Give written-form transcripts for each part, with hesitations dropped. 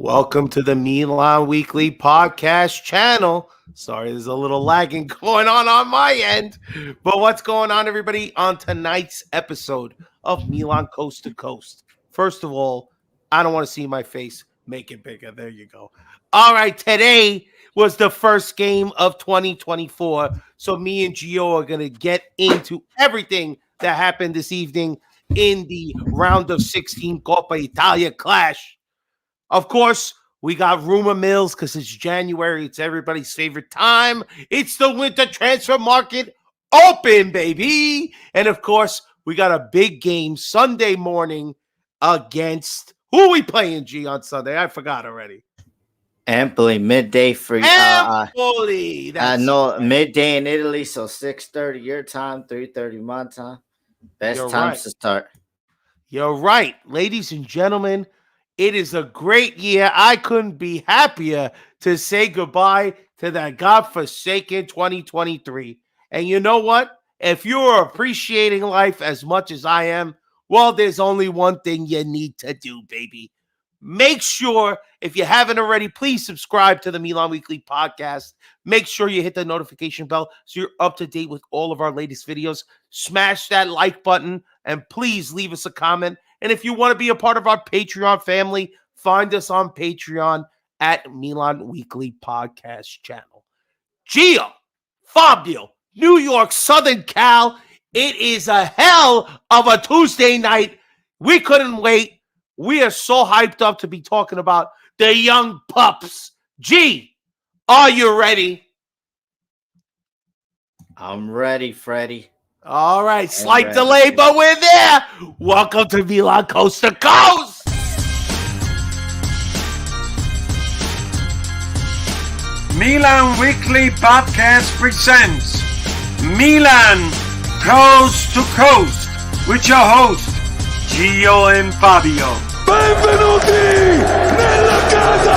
Welcome to the Milan Weekly Podcast channel. Sorry, there's a little lagging going on my end. But what's going on, everybody, on tonight's episode of Milan Coast to Coast? First of all, I don't want to see my face. Make it bigger. There you go. All right, today was the first game of 2024. So me and Gio are going to get into everything that happened this evening in the round of 16 Coppa Italia clash. Of course, we got rumor mills because it's January. It's everybody's favorite time. It's the winter transfer market open, baby. And of course, we got a big game Sunday morning against who are we playing, G, on Sunday? I forgot already. Empoli, midday for Empoli. Midday in Italy, so 6:30 your time, 3:30 my time. Best times to start. You're right, ladies and gentlemen. It is a great year. I couldn't be happier to say goodbye to that godforsaken 2023. And you know what? If you're appreciating life as much as I am, well, there's only one thing you need to do, baby. Make sure, if you haven't already, please subscribe to the Milan Weekly Podcast. Make sure you hit the notification bell so you're up to date with all of our latest videos. Smash that like button and please leave us a comment. And if you want to be a part of our Patreon family, find us on Patreon at Milan Weekly Podcast channel. Gio, Fabio, New York, Southern Cal. It is a hell of a Tuesday night. We couldn't wait. We are so hyped up to be talking about the young pups. G, are you ready? I'm ready, Freddie. All right, slight delay, but we're there. Welcome to Milan Coast to Coast. Milan Weekly Podcast presents Milan Coast to Coast with your hosts, Gio and Fabio. Benvenuti nella casa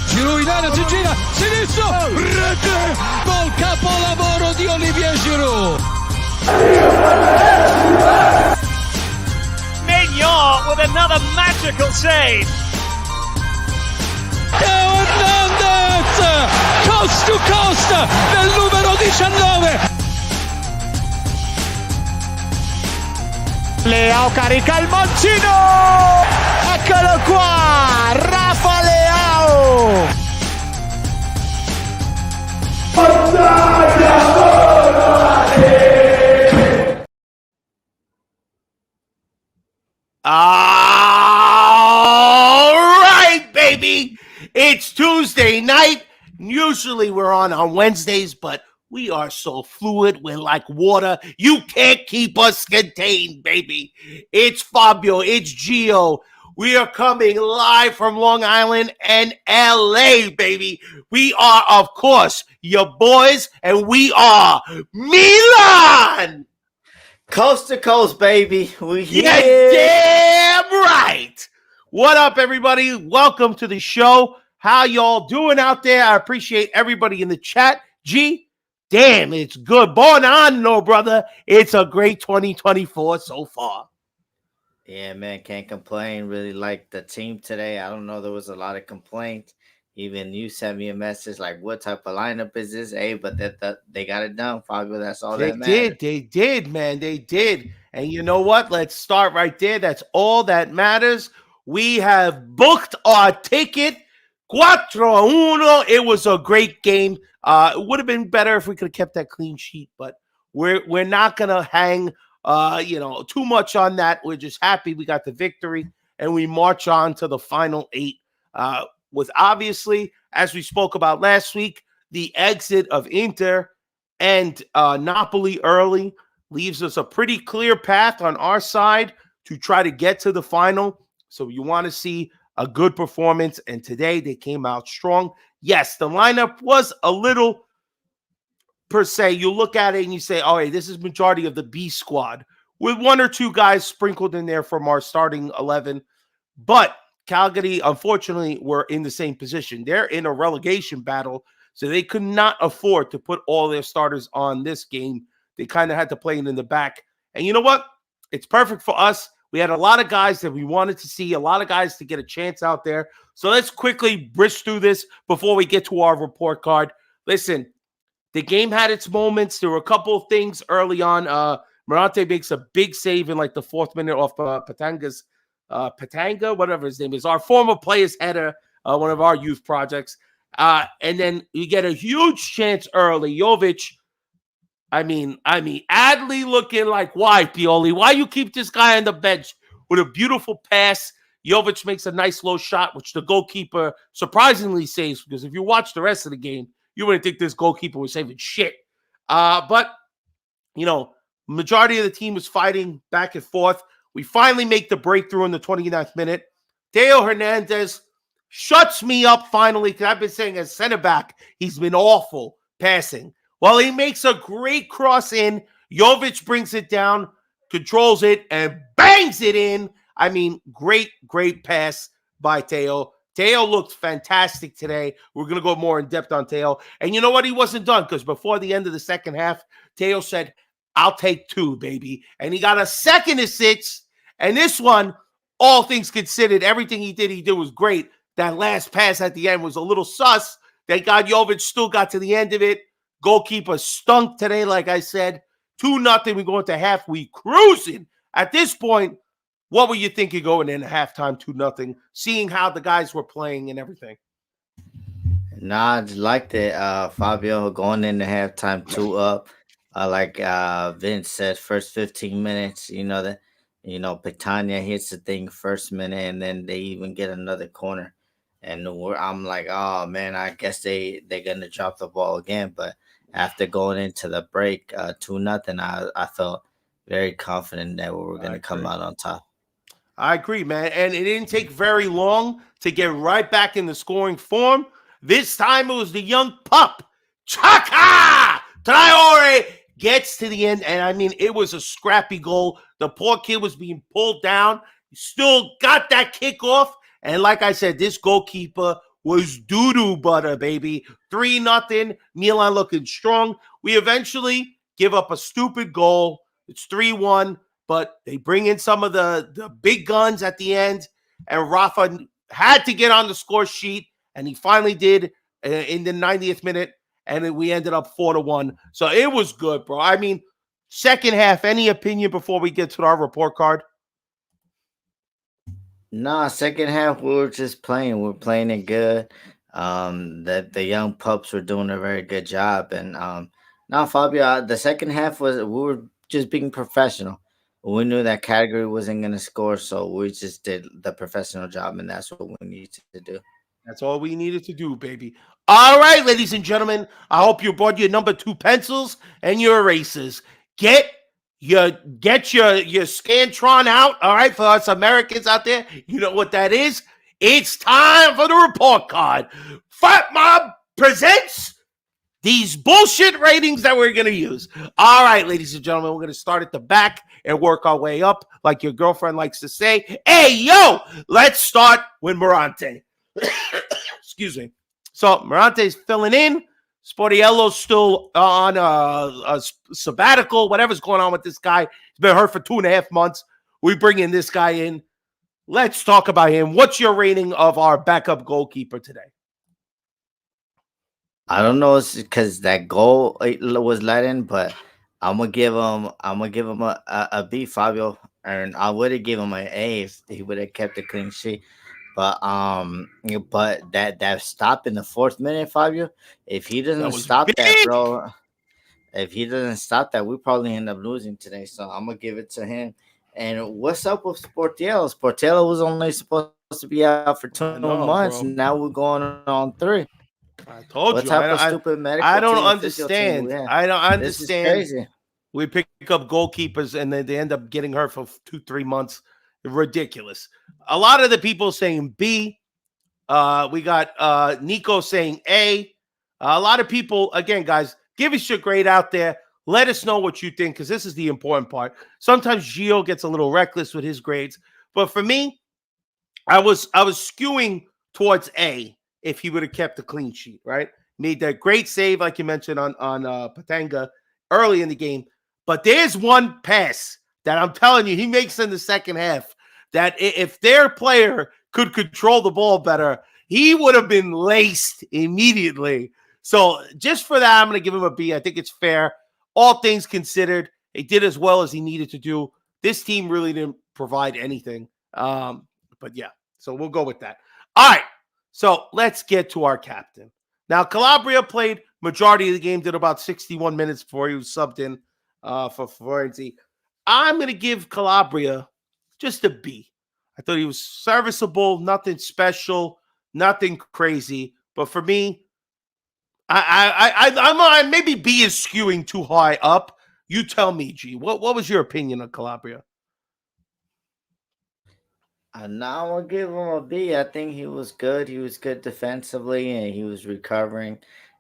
Giro in area, si gira, sinistro, rete, gol capolavoro di Olivier Giroud. Mignon with another magical save. Teo Hernandez, coast to coast, del numero 19. Leao carica il mancino, eccolo qua, Rafa Leao. All right, baby. It's Tuesday night. Usually we're on Wednesdays, but we are so fluid. We're like water. You can't keep us contained, baby. It's Fabio. It's Gio. We are coming live from Long Island and LA, baby. We are, of course, your boys, and we are Milan. Coast to coast, baby. We here. Yeah, damn right. What up, everybody? Welcome to the show. How y'all doing out there? I appreciate everybody in the chat. G, damn, it's good. Born on, no, brother. It's a great 2024 so far. Yeah, man, can't complain. Really like the team today. I don't know, there was a lot of complaints. Even you sent me a message like, what type of lineup is this? Hey, but they got it done, Fabio. That's all that matters. They did, man. They did. And you know what? Let's start right there. That's all that matters. We have booked our ticket. 4-1. It was a great game. It would have been better if we could have kept that clean sheet, but we're not gonna hang too much on that. We're just happy we got the victory and we march on to the final 8. With obviously, as we spoke about last week, the exit of Inter and Napoli early leaves us a pretty clear path on our side to try to get to the final. So you want to see a good performance, and today they came out strong. Yes, the lineup was a little, per se, you look at it and you say, all right, this is majority of the B squad, with 1 or 2 guys sprinkled in there from our starting 11. But Cagliari, unfortunately, were in the same position. They're in a relegation battle, so they could not afford to put all their starters on this game. They kind of had to play it in the back. And you know what? It's perfect for us. We had a lot of guys that we wanted to see, a lot of guys to get a chance out there. So let's quickly brisk through this before we get to our report card. Listen, the game had its moments. There were a couple of things early on. Morante makes a big save in like the 4th minute off Patanga, whatever his name is, our former player's header, one of our youth projects. And then you get a huge chance early. Jovic, I mean, Adley looking like, why, Pioli? Why you keep this guy on the bench with a beautiful pass? Jovic makes a nice low shot, which the goalkeeper surprisingly saves, because if you watch the rest of the game, you wouldn't think this goalkeeper was saving shit. But, majority of the team was fighting back and forth. We finally make the breakthrough in the 29th minute. Theo Hernandez shuts me up finally, because I've been saying as center back, he's been awful passing. Well, he makes a great cross in. Jovic brings it down, controls it, and bangs it in. I mean, great pass by Theo. Theo looked fantastic today. We're going to go more in depth on Theo. And you know what? He wasn't done, because before the end of the second half, Theo said, I'll take 2, baby. And he got a second assist. And this one, all things considered, everything he did was great. That last pass at the end was a little sus. Thank God Jovic still got to the end of it. Goalkeeper stunk today, like I said. 2-0. We go into half. We cruising. At this point, what were you thinking going into halftime 2-0, seeing how the guys were playing and everything? Nah, I just liked it. Fabio going into halftime 2 up. Like Vince said, first 15 minutes, Petagna hits the thing first minute, and then they even get another corner. And I'm like, oh, man, I guess they're going to drop the ball again. But after going into the break 2-0, I felt very confident that we were going to come out on top. I agree, man. And it didn't take very long to get right back in the scoring form. This time it was the young pup, Chaka Traore, gets to the end. And I mean, it was a scrappy goal. The poor kid was being pulled down. He still got that kickoff. And like I said, this goalkeeper was doo-doo butter, baby. 3-0. Milan looking strong. We eventually give up a stupid goal. It's 3-1. But they bring in some of the big guns at the end, and Rafa had to get on the score sheet, and he finally did in the 90th minute, and then we ended up 4-1. So it was good, bro. I mean, second half, any opinion before we get to our report card? Nah, second half we were just playing. We're playing it good. The young pups were doing a very good job, and now Fabio, the second half we were just being professional. We knew that Cagliari wasn't going to score, so we just did the professional job, and that's what we needed to do. That's all we needed to do, baby. All right, ladies and gentlemen, I hope you brought your number 2 pencils and your erasers. Get your Scantron out, all right, for us Americans out there. You know what that is. It's time for the report card. Fat Mob presents these bullshit ratings that we're going to use. All right, ladies and gentlemen, we're going to start at the back and work our way up, like your girlfriend likes to say. Hey, yo, let's start with Morante. Excuse me. So Morante's filling in. Sportiello's still on a sabbatical, whatever's going on with this guy. He's been hurt for 2.5 months. We bring in this guy in. Let's talk about him. What's your rating of our backup goalkeeper today? I don't know, it's because that goal was let in, but I'm gonna give him a B, Fabio, and I would have given him an A if he would have kept a clean sheet. But that stop in the 4th minute, Fabio, if he doesn't stop that, bro, if he doesn't stop that, we probably end up losing today. So I'm gonna give it to him. And what's up with Sportiello? Sportiello was only supposed to be out for 2 months, and now we're going on 3. I told you. I don't understand. I don't understand. This is crazy. We pick up goalkeepers and then they end up getting hurt for 2-3 months. Ridiculous. A lot of the people saying B. We got Nico saying A. A lot of people, again, guys, give us your grade out there. Let us know what you think, because this is the important part. Sometimes Gio gets a little reckless with his grades. But for me, I was skewing towards A. If he would have kept a clean sheet, right? Made that great save, like you mentioned, on Patanga early in the game. But there's one pass that I'm telling you, he makes in the second half that if their player could control the ball better, he would have been laced immediately. So just for that, I'm going to give him a B. I think it's fair. All things considered, he did as well as he needed to do. This team really didn't provide anything. But yeah, so we'll go with that. All right, so let's get to our captain. Now, Calabria played majority of the game, did about 61 minutes before he was subbed in for Florenzi. I'm going to give Calabria just a B. I thought he was serviceable, nothing special, nothing crazy. But for me, I maybe B is skewing too high up. You tell me, G. What was your opinion on Calabria? Now I'll give him a B. I think he was good. He was good defensively, and he was recovering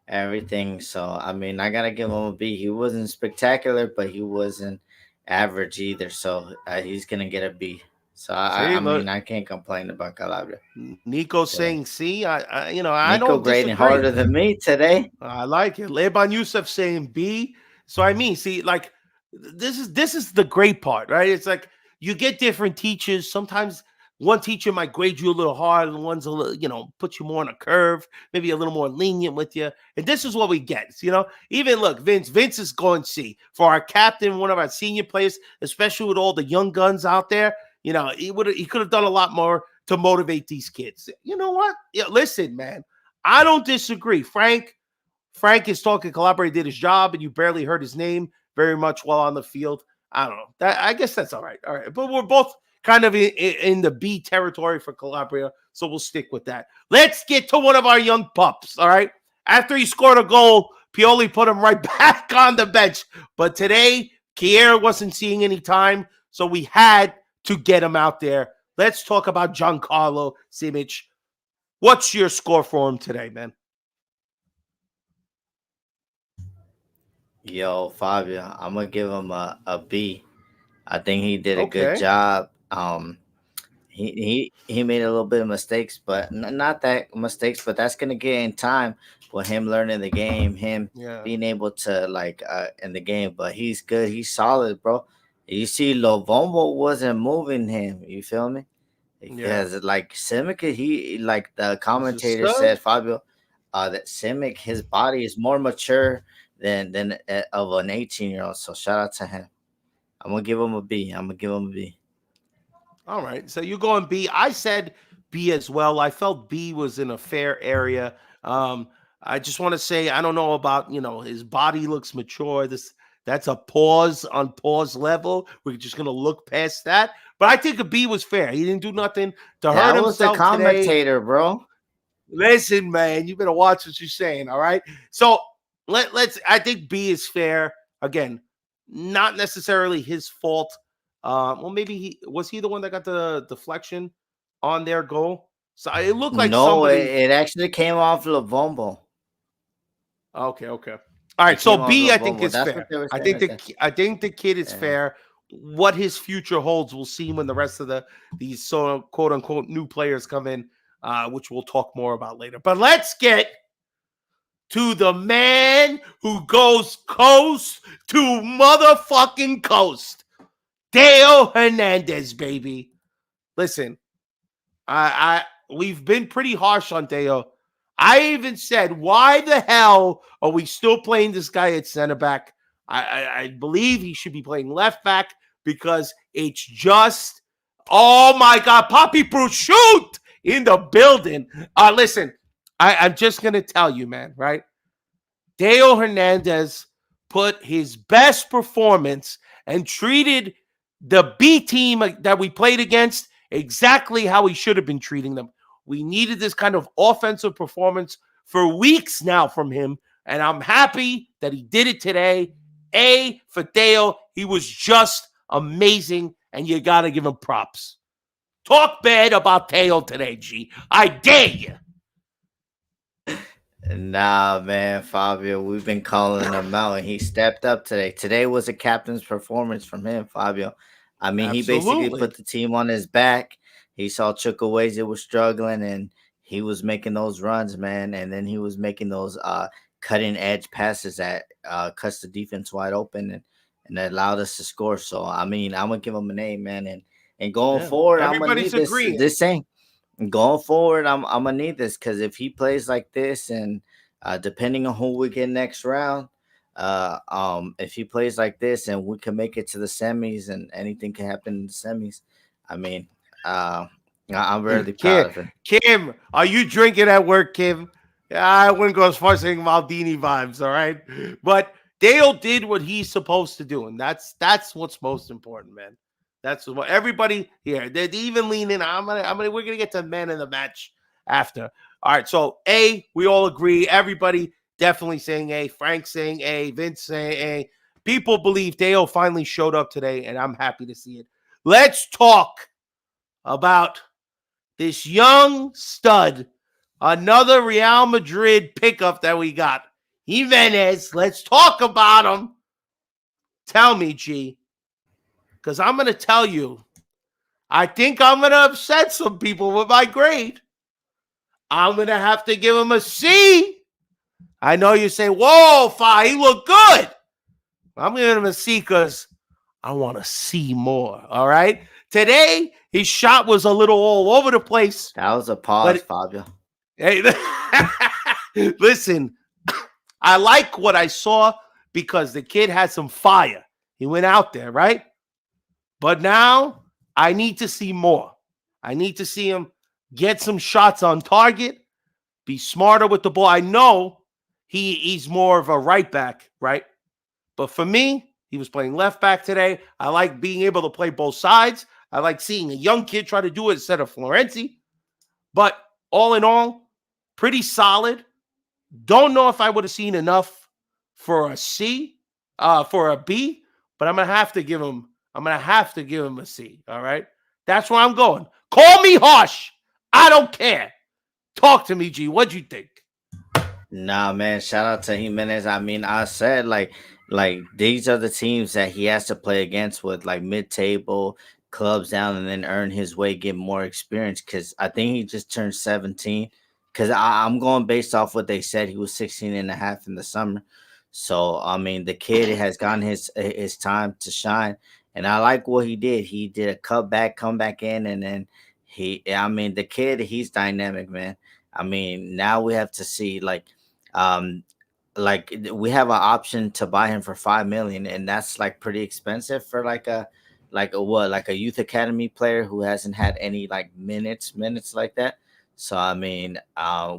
everything. So I mean, I gotta give him a B. He wasn't spectacular, but he wasn't average either. So he's gonna get a B. So See, I look, mean, I can't complain about Calabria. Nico Yeah. saying C. I Nico don't grading disagree. harder than me today. I like it. Leban Youssef saying B. So I mean, see, like this is the great part, right? It's like you get different teachers. Sometimes one teacher might grade you a little hard, and one's a little, put you more on a curve, maybe a little more lenient with you. And this is what we get. Even look, Vince is going C for our captain, one of our senior players, especially with all the young guns out there. He could have done a lot more to motivate these kids. You know what? Yeah, listen, man, I don't disagree. Frank is talking. Calabria did his job, and you barely heard his name very much while on the field. I don't know. I guess that's all right. All right, but we're both kind of in the B territory for Calabria, so we'll stick with that. Let's get to one of our young pups. All right. After he scored a goal, Pioli put him right back on the bench. But today, Kier wasn't seeing any time, so we had to get him out there. Let's talk about Giancarlo Simic. What's your score for him today, man? Yo, Fabio, I'm gonna give him a B. I think he did a good Okay. job. He made a little bit of mistakes, but not that mistakes, but that's gonna get in time with him learning the game, him Yeah. being able to in the game. But he's good, he's solid, bro. You see, Lovombo wasn't moving him. You feel me? Yeah. Because like Simic, he like the He's a commentator stud. said, Fabio, that Simic, his body is more mature than of an 18-year-old. So shout out to him. I'm gonna give him a B. I'm gonna give him a B. All right. So you going B. I said B as well. I felt B was in a fair area. I just want to say I don't know about, his body looks mature. That's a pause on pause level. We're just gonna look past that. But I think a B was fair. He didn't do nothing to hurt That was the himself today. commentator, bro. Listen, man, you better watch what you're saying. All right. So let's. I think B is fair. Again, not necessarily his fault. Well, maybe he the one that got the deflection on their goal. So it looked like No, somebody. it actually came off Lovombo. Okay. All right. It So came off B, I think Lovombo. is That's fair. what they were I saying think right there. I think the kid is Yeah. fair. What his future holds, we'll see when the rest of these so quote unquote new players come in, which we'll talk more about later. But let's get to the man who goes coast to motherfucking coast, Dale Hernandez, baby. Listen, we've been pretty harsh on Deo. I even said, why the hell are we still playing this guy at center back? I believe he should be playing left back because it's just, oh my God, Poppy Prosciutto in the building. Listen, I'm just going to tell you, man, right? Dale Hernandez put his best performance and treated the B team that we played against exactly how he should have been treating them. We needed this kind of offensive performance for weeks now from him, and I'm happy that he did it today. A, for Dale, he was just amazing, and you got to give him props. Talk bad about Dale today, G. I dare you. Nah, man, Fabio, we've been calling him out, and he stepped up today. Today was a captain's performance from him, Fabio. I mean, he basically Absolutely. put the team on his back. He saw Chukwueze was struggling, and he was making those runs, man. And then he was making those cutting edge passes that cuts the defense wide open and allowed us to score. So, I mean, I'm gonna give him an A, man. And And going Yeah, forward, I'm gonna everybody's need this. agreeing. This thing. Going forward, I'm gonna need this because if he plays like this, and depending on who we get next round, if he plays like this and we can make it to the semis, and anything can happen in the semis, I mean, I'm really proud Kim, of him. Kim, are you drinking at work, Kim? I wouldn't go as far as saying Maldini vibes, all right? But Dale did what he's supposed to do, and that's what's most important, man. That's what everybody here. They're even leaning. We're gonna get to man in the match after. All right, so A, we all agree. Everybody definitely saying A. Frank saying A. Vince saying A. People believe Dale finally showed up today, and I'm happy to see it. Let's talk about this young stud, another Real Madrid pickup that we got. Jimenez, let's talk about him. Tell me, G, because I'm going to tell you, I think I'm going to upset some people with my grade. I'm going to have to give him a C. I know you say, whoa, Fi, he looked good. I'm giving him a C because I want to see more, all right? Today, his shot was a little all over the place. That was a pause, Fabio. Hey, listen, I like what I saw because the kid had some fire. He went out there, right? But now I need to see more. I need to see him get some shots on target, be smarter with the ball. I know he's more of a right back, right? But for me, he was playing left back today. I like being able to play both sides. I like seeing a young kid try to do it instead of Florenzi. But all in all, pretty solid. Don't know if I would have seen enough for a C, for a B, but I'm gonna have to give him. I'm gonna have to give him a C. All right, that's where I'm going. Call me harsh. I don't care. Talk to me, G. What'd you think? Nah, man. Shout out to Jimenez. I mean, I said like these are the teams that he has to play against with like mid-table clubs down, and then earn his way, get more experience. Because I think he just turned 17. Because I'm going based off what they said. He was 16 and a half in the summer. So I mean, the kid has gotten his time to shine, and I like what he did. He did a cutback, come back in, and then I mean, the kid, he's dynamic, man. I mean, now we have to see um we have an option to buy him for 5 million, and that's like pretty expensive for like a youth academy player who hasn't had any like minutes like that. So I mean,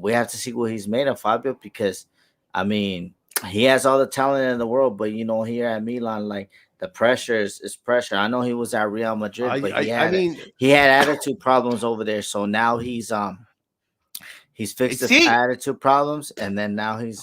we have to see what he's made of, Fabio, because I mean, he has all the talent in the world, but here at Milan, like the pressure is pressure. I know he was at Real Madrid, but he had attitude problems over there. So now he's fixed his attitude problems, and then now he's.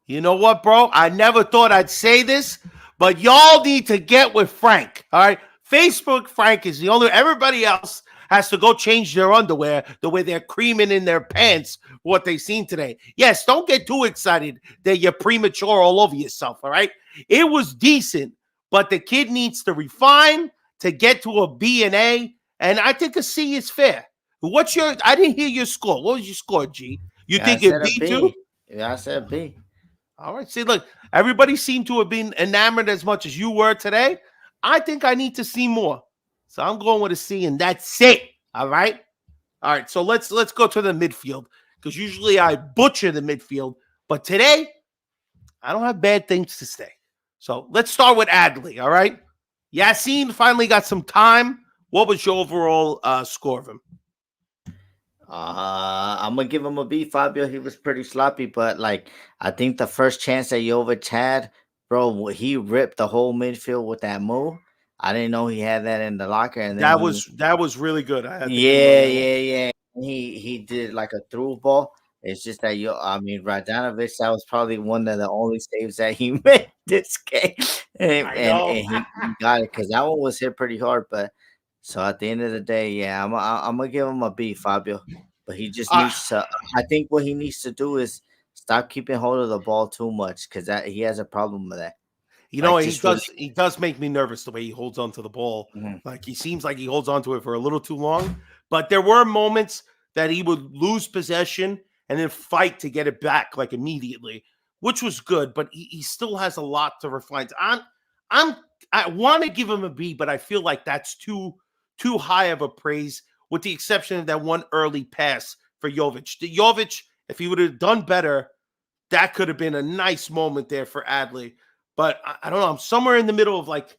You know what, bro? I never thought I'd say this, but y'all need to get with Frank. All right, Facebook Frank is the only. Everybody else has to go change their underwear the way they're creaming in their pants what they seen today. Yes, don't get too excited that you're premature all over yourself, all right? It was decent, but the kid needs to refine to get to a B and A, and I think a C is fair. I didn't hear your score. What was your score, G? You think it's B too? Yeah, I said B. All right. See, look, everybody seemed to have been enamored as much as you were today. I think I need to see more. So I'm going with a C, and that's it. All right. All right. So let's go to the midfield, because usually I butcher the midfield, but today I don't have bad things to say. So let's start with Adley. All right. Yassine finally got some time. What was your overall score of him? I'm gonna give him a B, Fabio. He was pretty sloppy, but like I think the first chance that Jovic had, bro, he ripped the whole midfield with that move. I didn't know he had that in the locker, and then that was really good. Yeah. He did like a through ball. It's just that Radanovic, that was probably one of the only saves that he made this game, and he got it because that one was hit pretty hard, but. So at the end of the day, yeah, I'm gonna give him a B, Fabio. But he just needs to. I think what he needs to do is stop keeping hold of the ball too much, because he has a problem with that. He does make me nervous the way he holds on to the ball. Mm-hmm. Like he seems like he holds on to it for a little too long. But there were moments that he would lose possession and then fight to get it back like immediately, which was good. But he still has a lot to refine. I want to give him a B, but I feel like that's too too high of a praise, with the exception of that one early pass for Jovic. The Jovic, if he would have done better, that could have been a nice moment there for Adley. But I don't know. I'm somewhere in the middle of like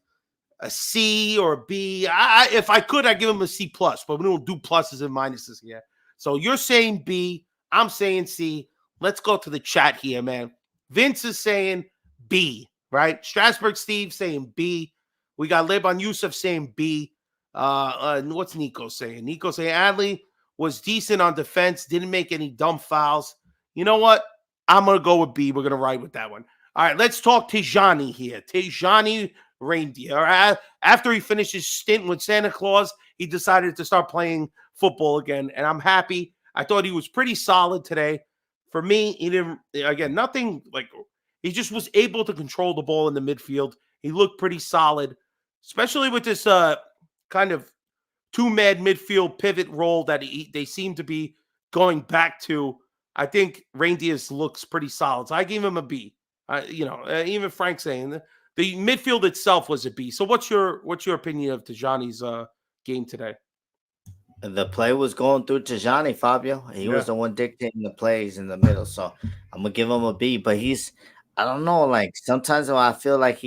a C or a B. If I could, I'd give him a C plus, but we don't do pluses and minuses here. So you're saying B, I'm saying C. Let's go to the chat here, man. Vince is saying B, right? Strasburg Steve saying B. We got Leban Yusuf saying B. What's Nico saying? Nico saying Adley was decent on defense, didn't make any dumb fouls. You know what? I'm going to go with B. We're going to ride with that one. All right, let's talk Tijani here. Tijani Reindeer. After he finished his stint with Santa Claus, he decided to start playing football again, and I'm happy. I thought he was pretty solid today. For me, he didn't, again, nothing like, he just was able to control the ball in the midfield. He looked pretty solid, especially with this kind of two-man midfield pivot role that they seem to be going back to. I think Reindeers looks pretty solid. So I gave him a B. Even Frank saying the midfield itself was a B. So what's your opinion of Tijani's game today? The play was going through Tijani, Fabio. He was the one dictating the plays in the middle. So I'm gonna give him a B. But I don't know. Like sometimes I feel like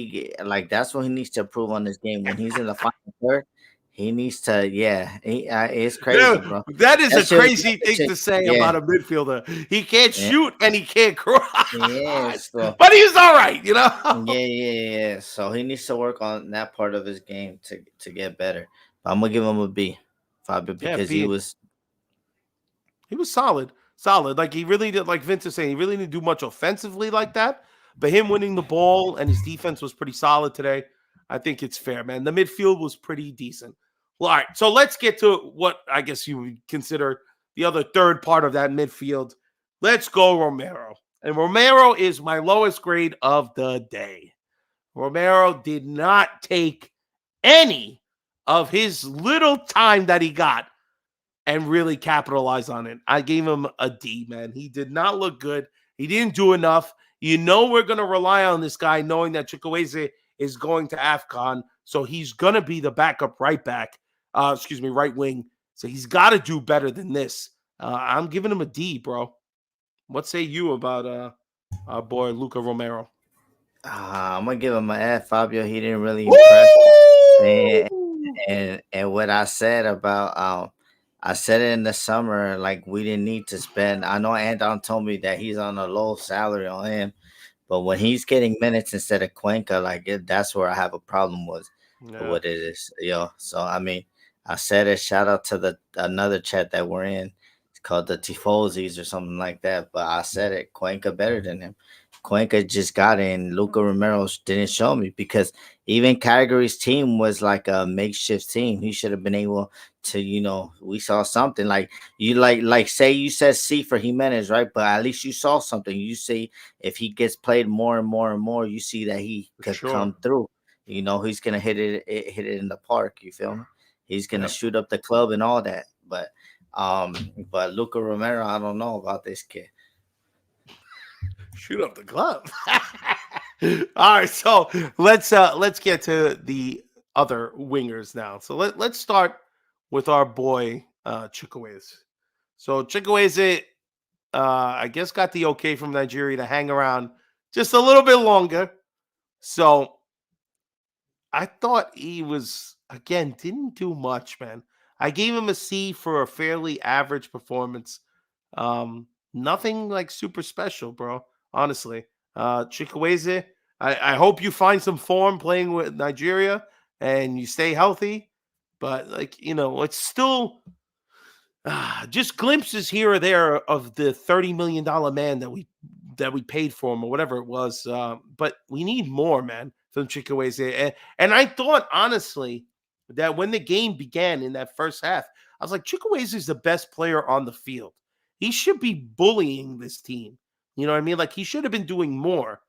that's what he needs to improve on this game. When he's in the final third, he needs to. It's crazy, bro. That is a crazy thing to say about a midfielder. He can't shoot and he can't cross. But he's all right, you know. Yeah. So he needs to work on that part of his game to get better. But I'm gonna give him a B, Fabio, because he was solid. Like he really did. Like Vince is saying, he really didn't do much offensively like that. But him winning the ball and his defense was pretty solid today. I think it's fair, man. The midfield was pretty decent. Well, all right, so let's get to what I guess you would consider the other third part of that midfield. Let's go Romero. And Romero is my lowest grade of the day. Romero did not take any of his little time that he got and really capitalize on it. I gave him a D, man. He did not look good. He didn't do enough. You know we're going to rely on this guy knowing that Chukwueze is going to AFCON, so he's going to be the backup right wing. So he's got to do better than this. I'm giving him a D, bro. What say you about our boy Luca Romero? I'm going to give him an F, Fabio. He didn't really impress. And what I said about I said it in the summer, like we didn't need to spend. I know Anton told me that he's on a low salary on him, but when he's getting minutes instead of Cuenca, that's where I have a problem with what it is, So I mean, I said it. Shout out to another chat that we're in. It's called the Tifosis or something like that. But I said it. Cuenca better than him. Cuenca just got in. Luca Romero didn't show me because even Cagliari's team was like a makeshift team. He should have been able to, we saw something like say you said C for Jimenez, right? But at least you saw something. You see if he gets played more and more and more, you see that he could come through. He's gonna hit it in the park. You feel me? He's gonna shoot up the club and all that. But Luca Romero, I don't know about this kid. Shoot up the club. All right, so let's get to the other wingers now. So let's start with our boy Chukwueze. So Chukwueze, I guess, got the okay from Nigeria to hang around just a little bit longer. So I thought he was, again, didn't do much, man. I gave him a C for a fairly average performance. Nothing like super special, bro. Honestly, Chukwueze, I hope you find some form playing with Nigeria and you stay healthy. But it's still just glimpses here or there of the $30 million man that we paid for him or whatever it was. But we need more, man, from Chukwueze. And I thought, honestly, that when the game began in that first half, I was like, Chukwueze is the best player on the field. He should be bullying this team. You know what I mean? Like, he should have been doing more.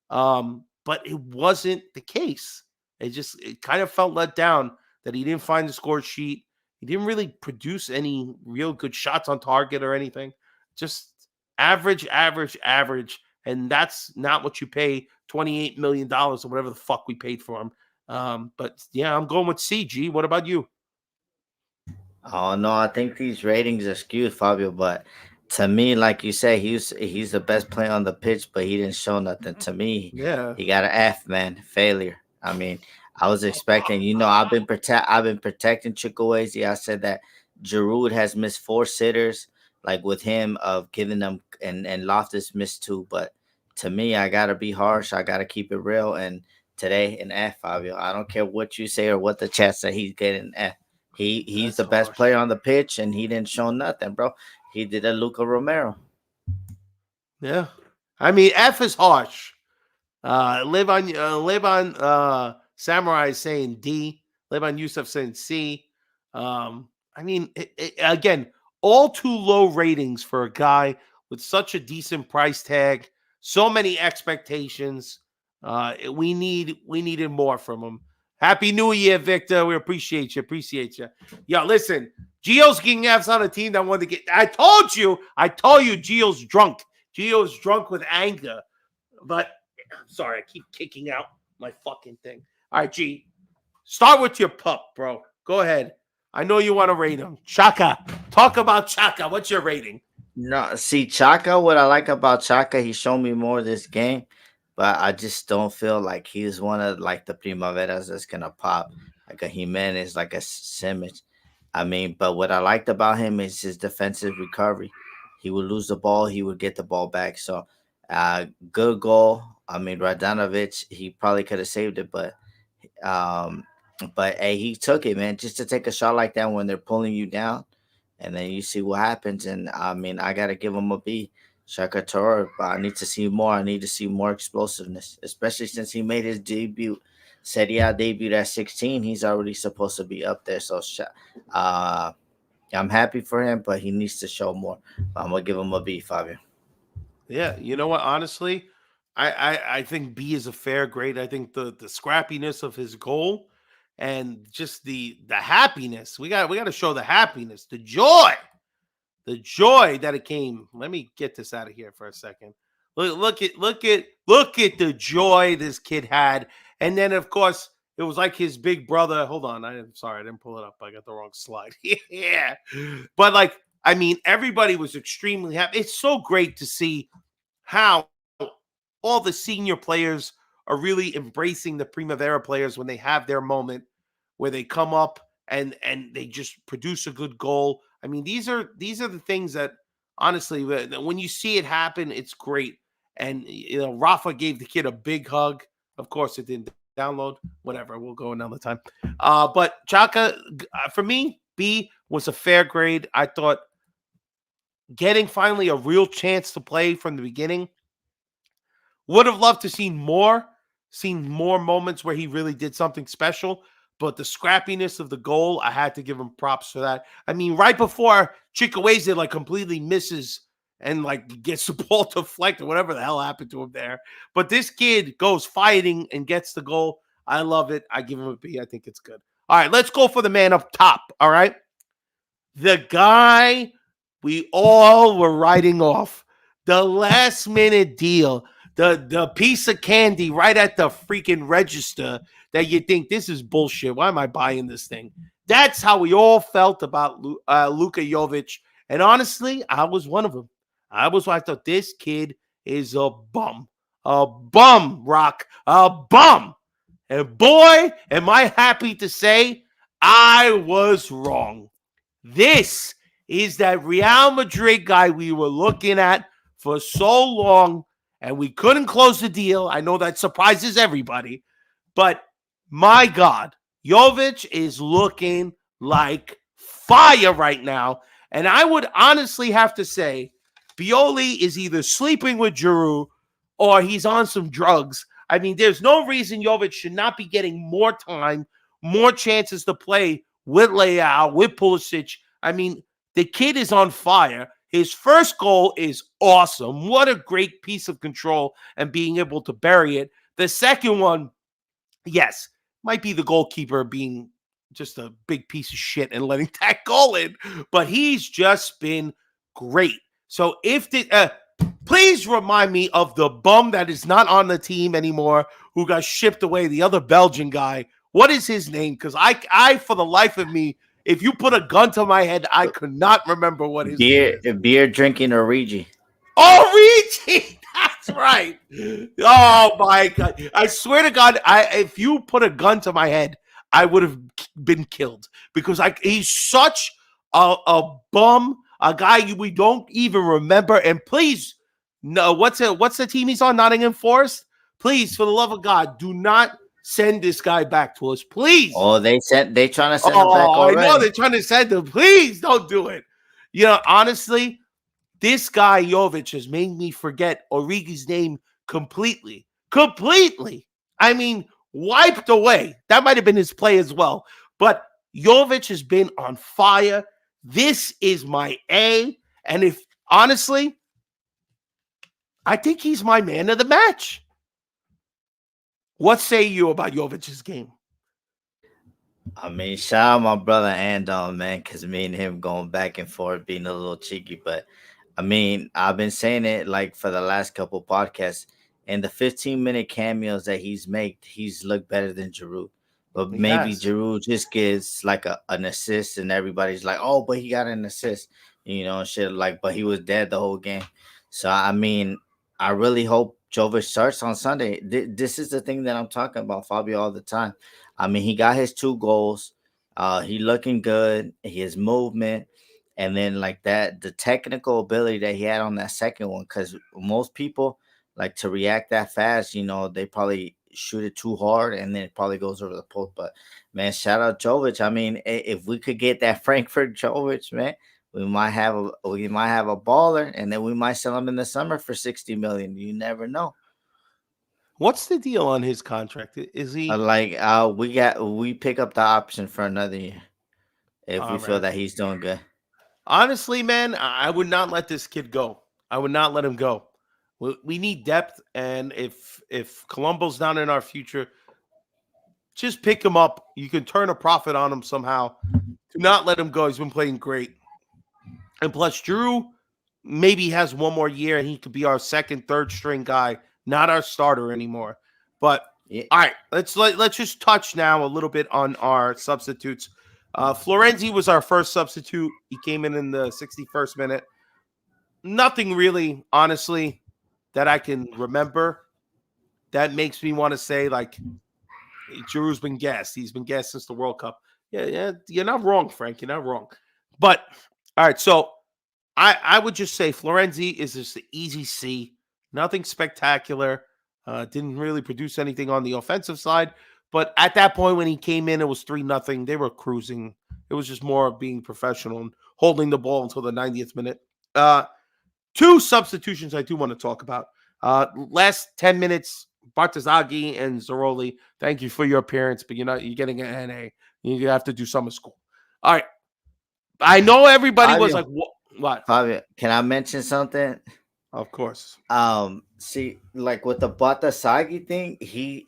But it wasn't the case. It kind of felt let down that he didn't find the score sheet. He didn't really produce any real good shots on target or anything. Just average. And that's not what you pay $28 million or whatever the fuck we paid for him. But yeah, I'm going with CG. What about you? Oh no, I think these ratings are skewed, Fabio. But to me, like you say, he's the best player on the pitch, but he didn't show nothing. To me, Yeah. he got an F, man, failure. I mean, I was expecting. I've been protecting Chukwueze. I said that Giroud has missed four sitters, like with him of giving them, and Loftus missed two. But to me, I gotta be harsh. I gotta keep it real. And today, an F, Fabio. I don't care what you say or what the chat say. He's getting an F. He's That's the best harsh. player on the pitch, and he didn't show nothing, bro. He did a Luca Romero. Yeah. I mean, F is harsh. Live on Samurai is saying D. Live on Yusuf saying C. I mean, again, all too low ratings for a guy with such a decent price tag, so many expectations. We needed more from him. Happy New Year, Victor. We appreciate you. Appreciate you. Yo, listen, Gio's getting F's on a team that wanted to get. I told you, Gio's drunk. Gio's drunk with anger. But I'm sorry, I keep kicking out my fucking thing. All right, G, start with your pup, bro. Go ahead. I know you want to rate him. Chaka, talk about Chaka. What's your rating? No, see Chaka. What I like about Chaka, he showed me more this game, but I just don't feel like he's one of like the Primaveras that's gonna pop like a Jimenez, like a Simic. I mean, but what I liked about him is his defensive recovery. He would lose the ball, he would get the ball back. So, good goal. I mean, Radanovic, he probably could have saved it, um, but hey, he took it, man. Just to take a shot like that when they're pulling you down, and then you see what happens. And I mean, I gotta give him a B. Shaka Torre, but I need to see more. I need to see more explosiveness, especially since he made his debut, Serie A debut at 16. He's already supposed to be up there. So, uh, I'm happy for him, but he needs to show more. I'm gonna give him a B, Fabio. Yeah, you know what? Honestly, I think B is a fair grade. I think the scrappiness of his goal and just the happiness. We got to show the happiness, the joy that it came. Let me get this out of here for a second. Look at the joy this kid had, and then of course it was like his big brother. Hold on, I'm sorry, I didn't pull it up. I got the wrong slide. Yeah, but like I mean, everybody was extremely happy. It's so great to see how all the senior players are really embracing the Primavera players when they have their moment where they come up and they just produce a good goal. I mean, these are the things that honestly, when you see it happen, it's great. And you know, Rafa gave the kid a big hug. Of course, it didn't download. Whatever, we'll go another time. But Chaka, for me, B was a fair grade. I thought getting finally a real chance to play from the beginning. Would have loved to seen more moments where he really did something special. But the scrappiness of the goal, I had to give him props for that. I mean, right before Chikwueze like completely misses and like gets the ball deflected, whatever the hell happened to him there. But this kid goes fighting and gets the goal. I love it. I give him a B. I think it's good. All right, let's go for the man up top. All right. The guy we all were writing off. The last minute deal. The piece of candy right at the freaking register that you think this is bullshit. Why am I buying this thing? That's how we all felt about Luka Jovic. And honestly, I was one of them. I thought this kid is a bum. A bum, Rock. A bum. And boy, am I happy to say I was wrong. This is that Real Madrid guy we were looking at for so long, and we couldn't close the deal. I know that surprises everybody, but my God, Jovic is looking like fire right now. And I would honestly have to say, Pioli is either sleeping with Giroud or he's on some drugs. I mean, there's no reason Jovic should not be getting more time, more chances to play with Leao, with Pulisic. I mean, the kid is on fire. His first goal is awesome. What a great piece of control and being able to bury it. The second one, yes, might be the goalkeeper being just a big piece of shit and letting that goal in, but he's just been great. So please remind me of the bum that is not on the team anymore who got shipped away, the other Belgian guy. What is his name? Because I for the life of me If you put a gun to my head, I could not remember what his name is. Beer drinking Origi. Oh, Ricci! That's right. Oh my God! I swear to God, if you put a gun to my head, I would have been killed because he's such a bum, a guy we don't even remember. And please, no, what's the team he's on? Nottingham Forest. Please, for the love of God, do not send this guy back to us, please. Oh, they trying to send him back Oh, I know already. they're trying to send him. Please don't do it. Honestly, this guy Jovic has made me forget Origi's name completely. Completely. I mean, wiped away. That might have been his play as well. But Jovic has been on fire. This is my A. And if honestly, I think he's my man of the match. What say you about Jovic's game? I mean, shout out my brother Andon, man, because me and him going back and forth being a little cheeky. But I mean, I've been saying it like for the last couple podcasts. And the 15-minute cameos that he's made, he's looked better than Giroud. But maybe Giroud just gets like an assist, and everybody's like, "Oh, but he got an assist," shit like. But he was dead the whole game. So I mean, I really hope Jovic starts on Sunday. This is the thing that I'm talking about, Fabio, all the time. I mean, he got his 2 goals. He looking good. His movement, and then like that, the technical ability that he had on that second one. Because most people like to react that fast. They probably shoot it too hard, and then it probably goes over the post. But man, shout out Jovic. I mean, if we could get that Frankfurt Jovic, man, we might have a baller, and then we might sell him in the summer for 60 million. You never know. What's the deal on his contract? Is he We pick up the option for another year if we feel right. that he's doing good. Honestly, man, I would not let this kid go. I would not let him go. We need depth, and if Colombo's not in our future, just pick him up. You can turn a profit on him somehow. Do not let him go. He's been playing great. And plus, Drew maybe has one more year, and he could be our second, third string guy, not our starter anymore. But Yeah. all right, let's just touch now a little bit on our substitutes. Florenzi was our first substitute. He came in the 61st minute. Nothing really, honestly, that I can remember that makes me want to say, like, Giroud's been gassed. He's been gassed since the World Cup. Yeah, you're not wrong, Frank. You're not wrong. But, all right, so I would just say Florenzi is just the easy C. Nothing spectacular. Didn't really produce anything on the offensive side. But at that point when he came in, it was 3-0. They were cruising. It was just more of being professional and holding the ball until the 90th minute. 2 substitutions I do want to talk about. Last 10 minutes, Bartazaghi and Zaroli, thank you for your appearance, but you're getting an NA. You have to do summer school. All right. I know everybody was like, what? Fabio, can I mention something? Of course. See, like with the Batasagi thing, he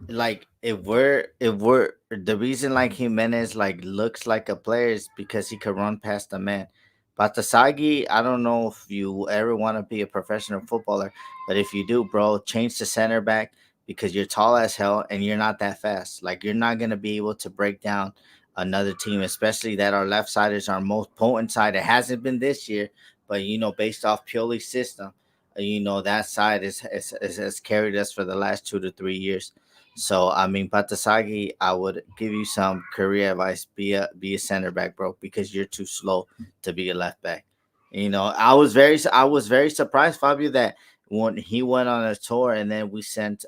like if we're the reason like Jimenez like looks like a player is because he could run past the man. Batasagi, I don't know if you ever want to be a professional footballer, but if you do, bro, change to center back because you're tall as hell and you're not that fast. Like you're not gonna be able to break down another team, especially that our left side is our most potent side. It hasn't been this year, but based off Pioli's system, that side has carried us for the last 2 to 3 years. So I mean, Batasagi, I would give you some career advice: be a center back, bro, because you're too slow to be a left back. I was very surprised, Fabio, that when he went on a tour and then we sent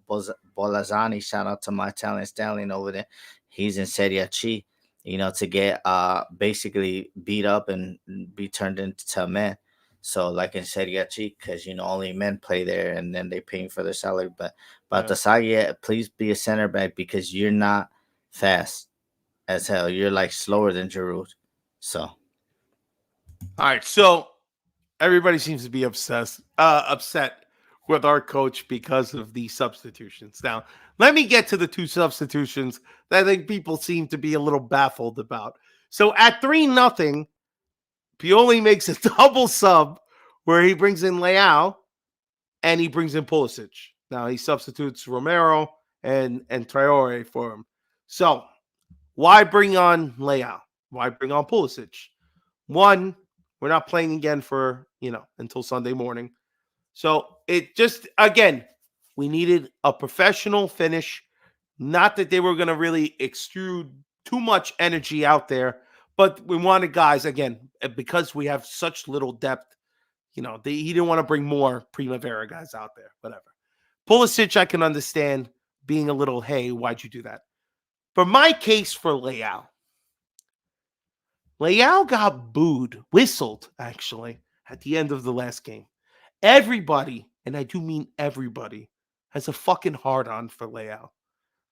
Bolazani, shout out to my Italian stallion over there. He's in Serie C, to get basically beat up and be turned into a man. So like in Serie C, because only men play there and then they paying for their salary. But the Sagia, please be a center back because you're not fast as hell. You're like slower than Giroud. So all right, so everybody seems to be upset with our coach because of the substitutions. Now, let me get to the 2 substitutions that I think people seem to be a little baffled about. So at 3-0, Pioli makes a double sub where he brings in Leao and he brings in Pulisic. Now he substitutes Romero and Traore for him. So why bring on Leao? Why bring on Pulisic? One, we're not playing again for, until Sunday morning. So it just, again, we needed a professional finish. Not that they were going to really extrude too much energy out there, but we wanted guys, again, because we have such little depth, he didn't want to bring more Primavera guys out there, whatever. Pulisic, I can understand being a little, hey, why'd you do that? For my case for Leao got booed, whistled, actually, at the end of the last game. Everybody, and I do mean everybody, has a fucking hard-on for Leao.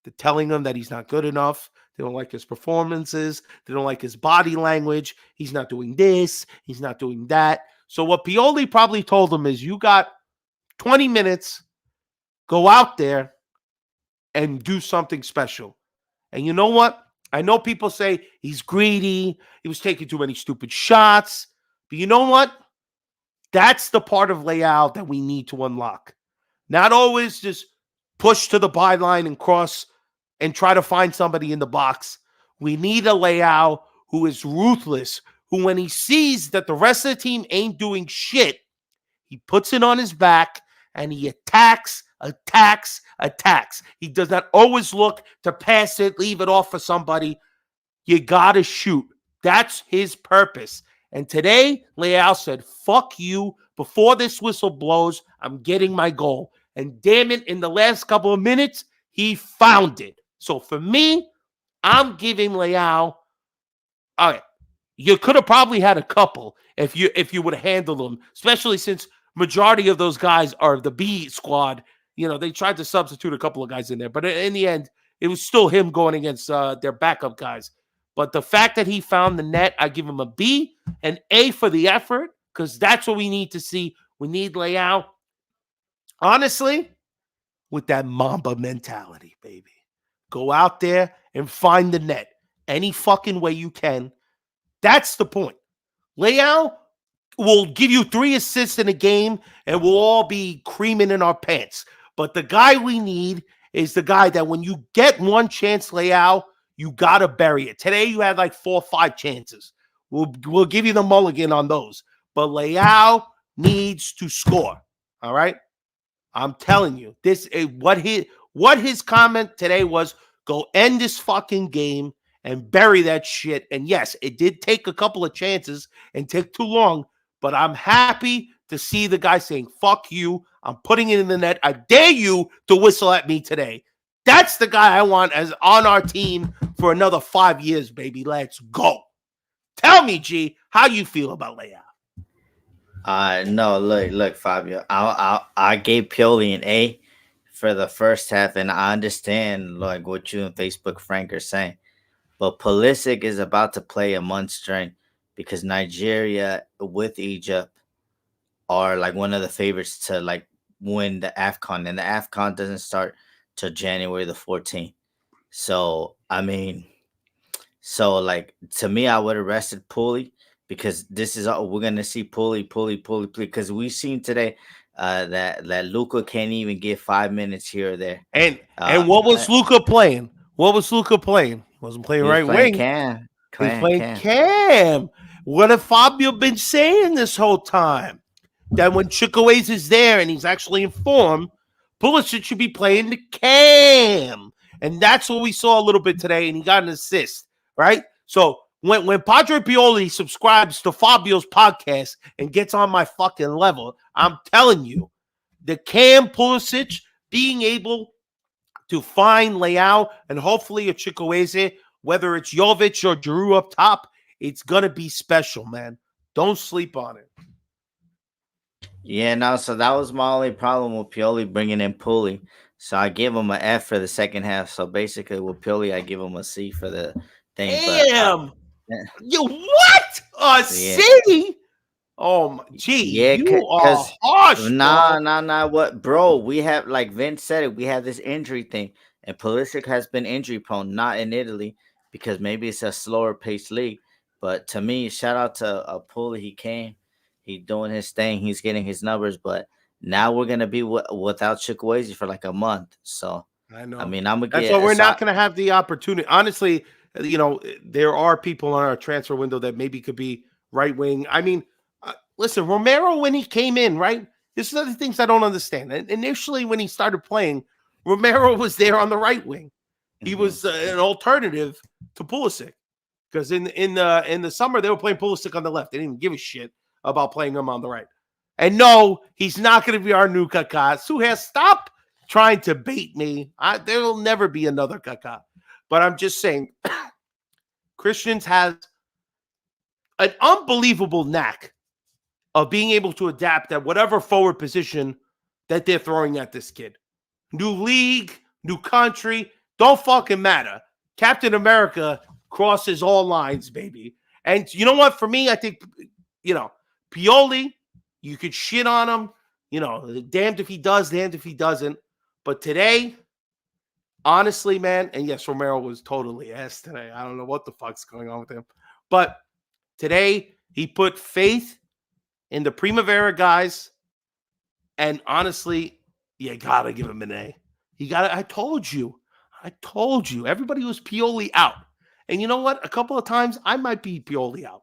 They're telling him that he's not good enough. They don't like his performances. They don't like his body language. He's not doing this. He's not doing that. So what Pioli probably told him is, you got 20 minutes, go out there and do something special. And you know what? I know people say he's greedy. He was taking too many stupid shots. But you know what? That's the part of Leao that we need to unlock. Not always just push to the byline and cross and try to find somebody in the box. We need a Leao who is ruthless, who when he sees that the rest of the team ain't doing shit, he puts it on his back and he attacks. He does not always look to pass it, leave it off for somebody. You got to shoot. That's his purpose. And today, Leao said, fuck you. Before this whistle blows, I'm getting my goal. And damn it, in the last couple of minutes, he found it. So for me, I'm giving Leao, all right, you could have probably had a couple if you would have handled them, especially since majority of those guys are the B squad. They tried to substitute a couple of guys in there, but in the end, it was still him going against their backup guys. But the fact that he found the net, I give him a B, an A for the effort, because that's what we need to see. We need Leao, honestly, with that Mamba mentality, baby. Go out there and find the net any fucking way you can. That's the point. Leao will give you 3 assists in a game, and we'll all be creaming in our pants. But the guy we need is the guy that when you get one chance, Leao, you got to bury it. Today, you had like 4 or 5 chances. We'll give you the mulligan on those. But Leao needs to score. All right? I'm telling you, this is what his comment today was, go end this fucking game and bury that shit. And yes, it did take a couple of chances and take too long, but I'm happy to see the guy saying, fuck you, I'm putting it in the net. I dare you to whistle at me today. That's the guy I want as on our team for another 5 years, baby. Let's go. Tell me, G, how you feel about Leao? No, look, Fabio. I gave Pioli an A for the first half, and I understand like what you and Facebook Frank are saying. But Pulisic is about to play a month's strength because Nigeria with Egypt are like one of the favorites to like win the AFCON, and the AFCON doesn't start till January the 14th. So like to me, I would have rested Pulley because this is all we're gonna see. Pulley, because we've seen today that Luka can't even get 5 minutes here or there. And what was Luka playing? What was Luka playing? He wasn't playing right wing. He was playing Cam. What have Fabio been saying this whole time? That when Chukwueze is there and he's actually in form, Pulisic should be playing the Cam. And that's what we saw a little bit today, and he got an assist, right? So when Padre Pioli subscribes to Fabio's podcast and gets on my fucking level, I'm telling you, the Cam Pulisic being able to find Leao and hopefully a Chukwueze, whether it's Jovic or Giroud up top, it's going to be special, man. Don't sleep on it. Yeah, no, so that was my only problem with Pioli bringing in Pulley. So I gave him an F for the second half. So basically with Pioli, I give him a C for the thing. Damn! But, you what? A C? Oh my, gee, you are harsh. Nah. What, bro? We have, like Vince said it, we have this injury thing, and Pulisic has been injury prone, not in Italy because maybe it's a slower paced league. But to me, shout out to Pulley. He came, he doing his thing, he's getting his numbers. But now we're gonna be without Chukwueze for like a month. So I know. I mean, I'm gonna That's why we're not gonna have the opportunity. Honestly, there are people on our transfer window that maybe could be right wing. I mean, listen, Romero, when he came in, right? This is other things I don't understand. Initially, when he started playing, Romero was there on the right wing. He was an alternative to Pulisic, because in the summer they were playing Pulisic on the left. They didn't even give a shit about playing him on the right. And no, he's not going to be our new Kaká. Suhail, stop trying to bait me. There will never be another Kaká. But I'm just saying, Christians has an unbelievable knack of being able to adapt at whatever forward position that they're throwing at this kid. New league, new country, don't fucking matter. Captain America crosses all lines, baby. And you know what? For me, I think, Pioli, you could shit on him. Damned if he does, damned if he doesn't. But today, honestly, man, and yes, Romero was totally ass today. I don't know what the fuck's going on with him. But today, he put faith in the Primavera guys. And honestly, you got to give him an A. I told you. Everybody was Pioli out. And you know what? A couple of times, I might be Pioli out.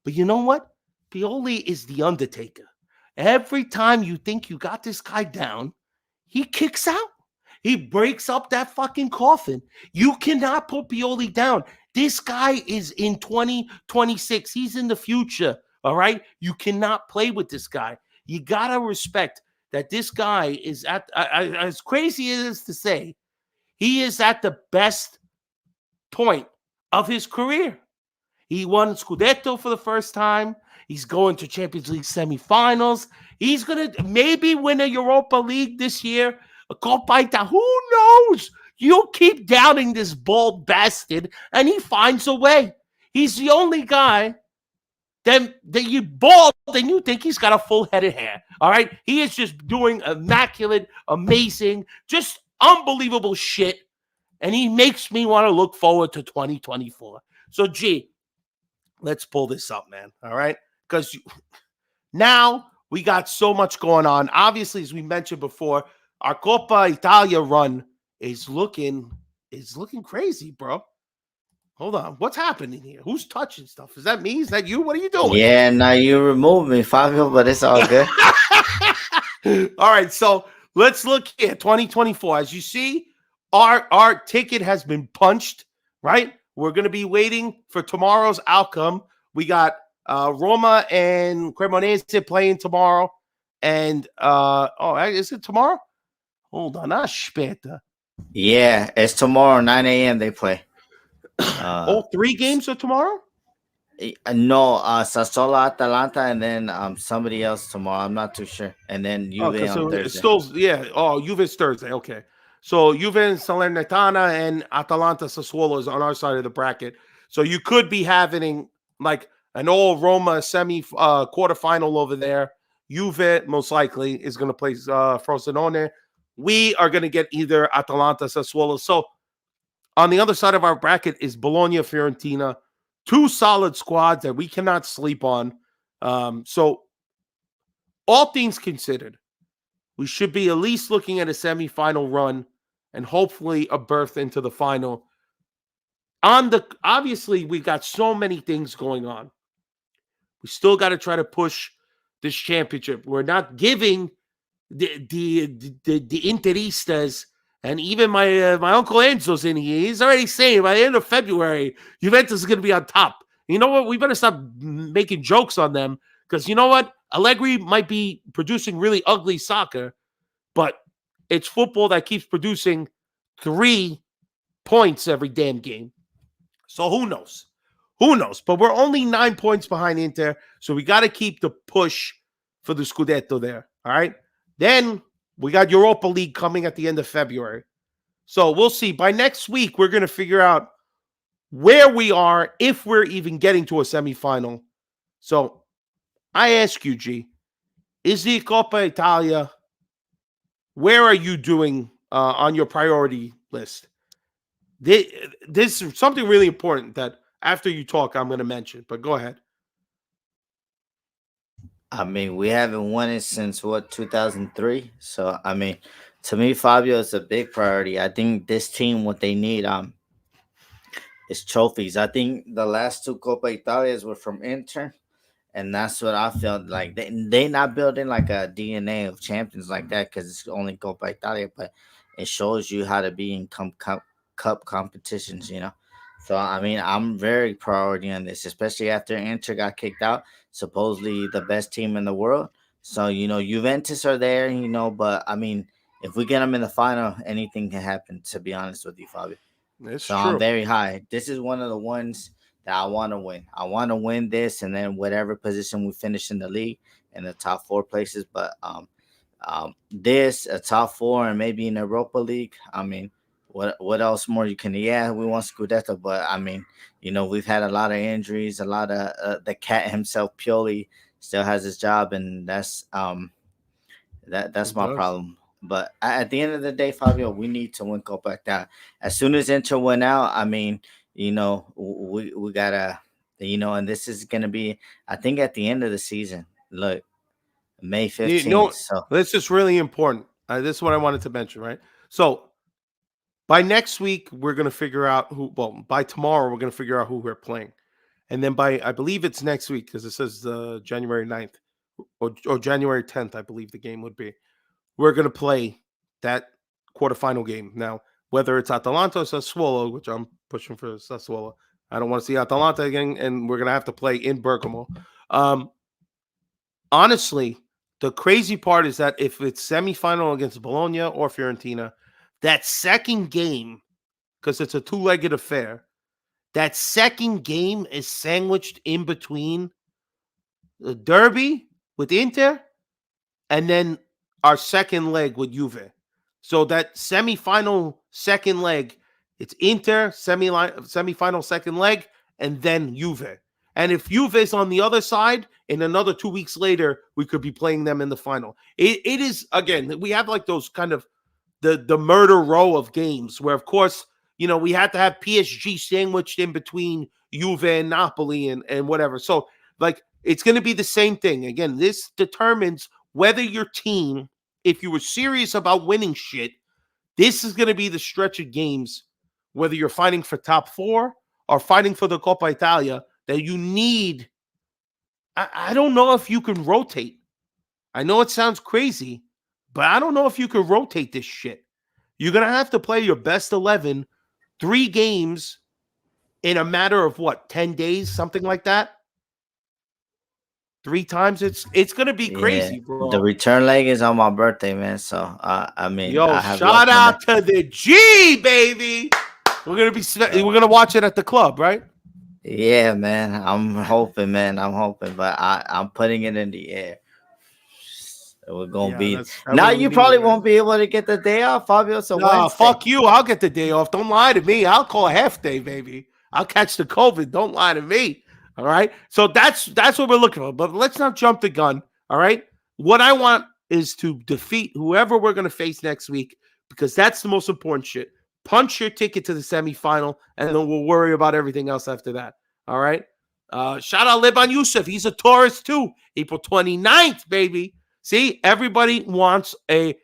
But you know what? Pioli is the Undertaker. Every time you think you got this guy down, he kicks out. He breaks up that fucking coffin. You cannot put Pioli down. This guy is in 2026. He's in the future, all right? You cannot play with this guy. You got to respect that this guy is as crazy as it is to say, he is at the best point of his career. He won Scudetto for the first time. He's going to Champions League semifinals. He's going to maybe win a Europa League this year. A Coppa Italia. Who knows? You keep doubting this bald bastard, and he finds a way. He's the only guy that you bald and you think he's got a full head of hair. All right? He is just doing immaculate, amazing, just unbelievable shit. And he makes me want to look forward to 2024. So, let's pull this up, man. All right? Because now we got so much going on. Obviously, as we mentioned before, our Coppa Italia run is looking crazy, bro. Hold on. What's happening here? Who's touching stuff? Is that me? Is that you? What are you doing? Yeah, now you removed me, Fabio, but it's all good. All right, so let's look here. 2024. As you see, our ticket has been punched, right? We're going to be waiting for tomorrow's outcome. We got Roma and Cremonese playing tomorrow. And, is it tomorrow? Hold on. Aspetta. Yeah, it's tomorrow, 9 a.m. they play. All 3 games are tomorrow? No, Sassuolo, Atalanta, and then somebody else tomorrow. I'm not too sure. And then Juve on Thursday. Juve's Thursday. Okay. So Juve, Salernitana, and Atalanta Sassuolo is on our side of the bracket. So you could be having like an all Roma semi quarterfinal over there. Juve most likely is going to play Frosinone. We are going to get either Atalanta, Sassuolo. So on the other side of our bracket is Bologna, Fiorentina. 2 solid squads that we cannot sleep on. So all things considered, we should be at least looking at a semifinal run and hopefully a berth into the final. Obviously, we got so many things going on. We still got to try to push this championship. We're not giving the Interistas, and even my Uncle Enzo's in here. He's already saying by the end of February, Juventus is going to be on top. You know what? We better stop making jokes on them, because you know what? Allegri might be producing really ugly soccer, but it's football that keeps producing 3 points every damn game. So who knows? Who knows? But we're only 9 points behind Inter, so we got to keep the push for the Scudetto there. All right? Then we got Europa League coming at the end of February. So we'll see. By next week, we're going to figure out where we are, if we're even getting to a semifinal. So I ask you, G, is the Coppa Italia, where are you doing on your priority list? This is something really important that after you talk, I'm going to mention, but go ahead. I mean, we haven't won it since 2003. So, I mean, to me, Fabio is a big priority. I think this team, what they need, is trophies. I think the last two Copa Italias were from Inter, and that's what I felt like. They not building like a DNA of champions like that because it's only Copa Italia, but it shows you how to be in cup competitions, you know. So I mean, I'm very priority on this, especially after Inter got kicked out, supposedly the best team in the world. So you know, Juventus are there, you know, but I mean, if we get them in the final, anything can happen. To be honest with you, Fabio. It's So I'm true. very high. This is one of the ones that I want to win. I want to win this, and then whatever position we finish in the league in the top four places. But this a top four and maybe in Europa League. I mean, what else more you can? Yeah, we want Scudetto, but I mean, you know, we've had a lot of injuries, a lot of the cat himself, Pioli, still has his job, and that's It my does. problem. But at the end of the day, Fabio, we need to win Copa Italia. As soon as Inter went out, I mean, you know, we gotta, you know, and this is gonna be, I think, at the end of the season. Look, May You 15th. know, So this is really important. This is what I wanted to mention, right? So by next week, we're going to figure out who, well, by tomorrow, we're going to figure out who we're playing. And then by, I believe it's next week because it says January 9th or January 10th, I believe the game would be. We're going to play that quarterfinal game. Now, whether it's Atalanta or Sassuolo, which I'm pushing for Sassuolo, I don't want to see Atalanta again, and we're going to have to play in Bergamo. Honestly, the crazy part is that if it's semifinal against Bologna or Fiorentina, that second game, because it's a two-legged affair, that second game is sandwiched in between the derby with Inter and then our second leg with Juve. So that semifinal second leg, it's Inter, semifinal second leg, and then Juve. And if Juve is on the other side, in another 2 weeks later, we could be playing them in the final. It is, again, we have like those kind of the murder row of games where, of course, you know, we had to have PSG sandwiched in between Juve and Napoli and whatever. So, like, it's going to be the same thing. Again, this determines whether your team, if you were serious about winning shit, this is going to be the stretch of games, whether you're fighting for top four or fighting for the Coppa Italia, that you need. I don't know if you can rotate. I know it sounds crazy, but I don't know if you can rotate this shit. You're going to have to play your best 11, 3 games in a matter of what, 10 days, something like that? 3 times. It's going to be yeah, crazy, the bro. return leg is on my birthday, man. So I mean, Yo, I have love shout for that. out to the G, baby. We're gonna watch it at the club, right? Yeah, man. I'm hoping, man. I'm hoping, but I'm putting it in the air. We're gonna Yeah, be that's now. what we You need, probably man. won't be able to get the day off, Fabio. It's a No, Wednesday. fuck you. I'll get the day off. Don't lie to me. I'll call a half day, baby. I'll catch the COVID. Don't lie to me. All right. So that's what we're looking for. But let's not jump the gun. All right. What I want is to defeat whoever we're going to face next week, because that's the most important shit. Punch your ticket to the semifinal, and then we'll worry about everything else after that. All right. Shout out Liban Youssef. He's a tourist too. April 29th, baby. See, everybody wants a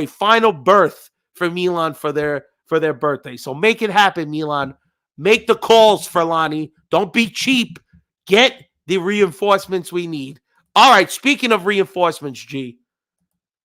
final berth for Milan for their birthday. So make it happen, Milan. Make the calls for Lonnie. Don't be cheap. Get the reinforcements we need. All right, speaking of reinforcements, G,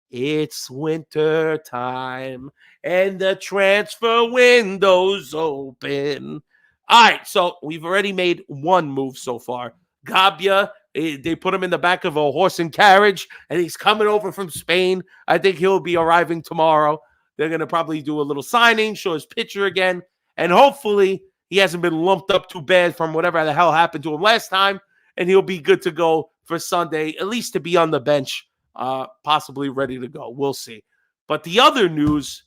it's winter time and the transfer window's open. All right, so we've already made one move so far. Gabia, they put him in the back of a horse and carriage, and he's coming over from Spain. I think he'll be arriving tomorrow. They're going to probably do a little signing, show his picture again, and hopefully he hasn't been lumped up too bad from whatever the hell happened to him last time, and he'll be good to go for Sunday, at least to be on the bench, possibly ready to go. We'll see. But the other news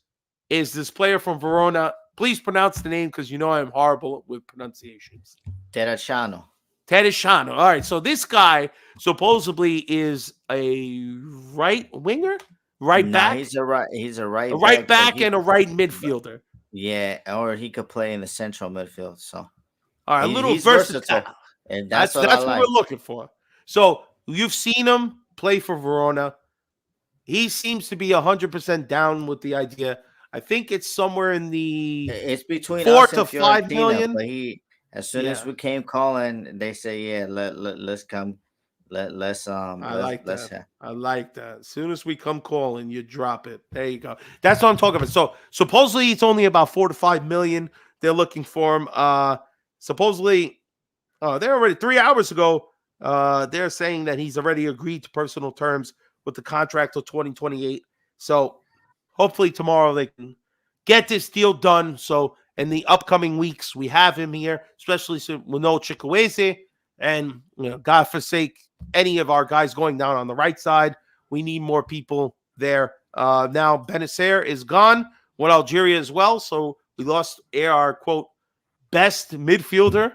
is this player from Verona. Please pronounce the name because you know I'm horrible with pronunciations. Terracciano. Tedesciano. All right, so this guy supposedly is a right winger, right back, He's a right. He's a right. a right back, back, and a right midfielder. yeah, or he could play in the central midfield. So All right, a little he's versatile. versatile, and That's that's what I what like. we're looking for. So you've seen him play for Verona. He seems to be 100% down with the idea I think it's somewhere in the It's between 4 us to and 5 Fiorentina, million. but as soon as Yeah, we came calling, they say, yeah, let's come, I like let's that. have. I like that. As soon as we come calling, you drop it. There you go. That's what I'm talking about. So supposedly it's only about 4 to 5 million they're looking for him. Supposedly, they're already 3 hours ago. They're saying that he's already agreed to personal terms with the contract till 2028. So hopefully tomorrow they can get this deal done. So in the upcoming weeks, we have him here, especially with no Chikwueze. And God forsake any of our guys going down on the right side. We need more people there. Now Benacer is gone with Algeria as well. So we lost our quote best midfielder,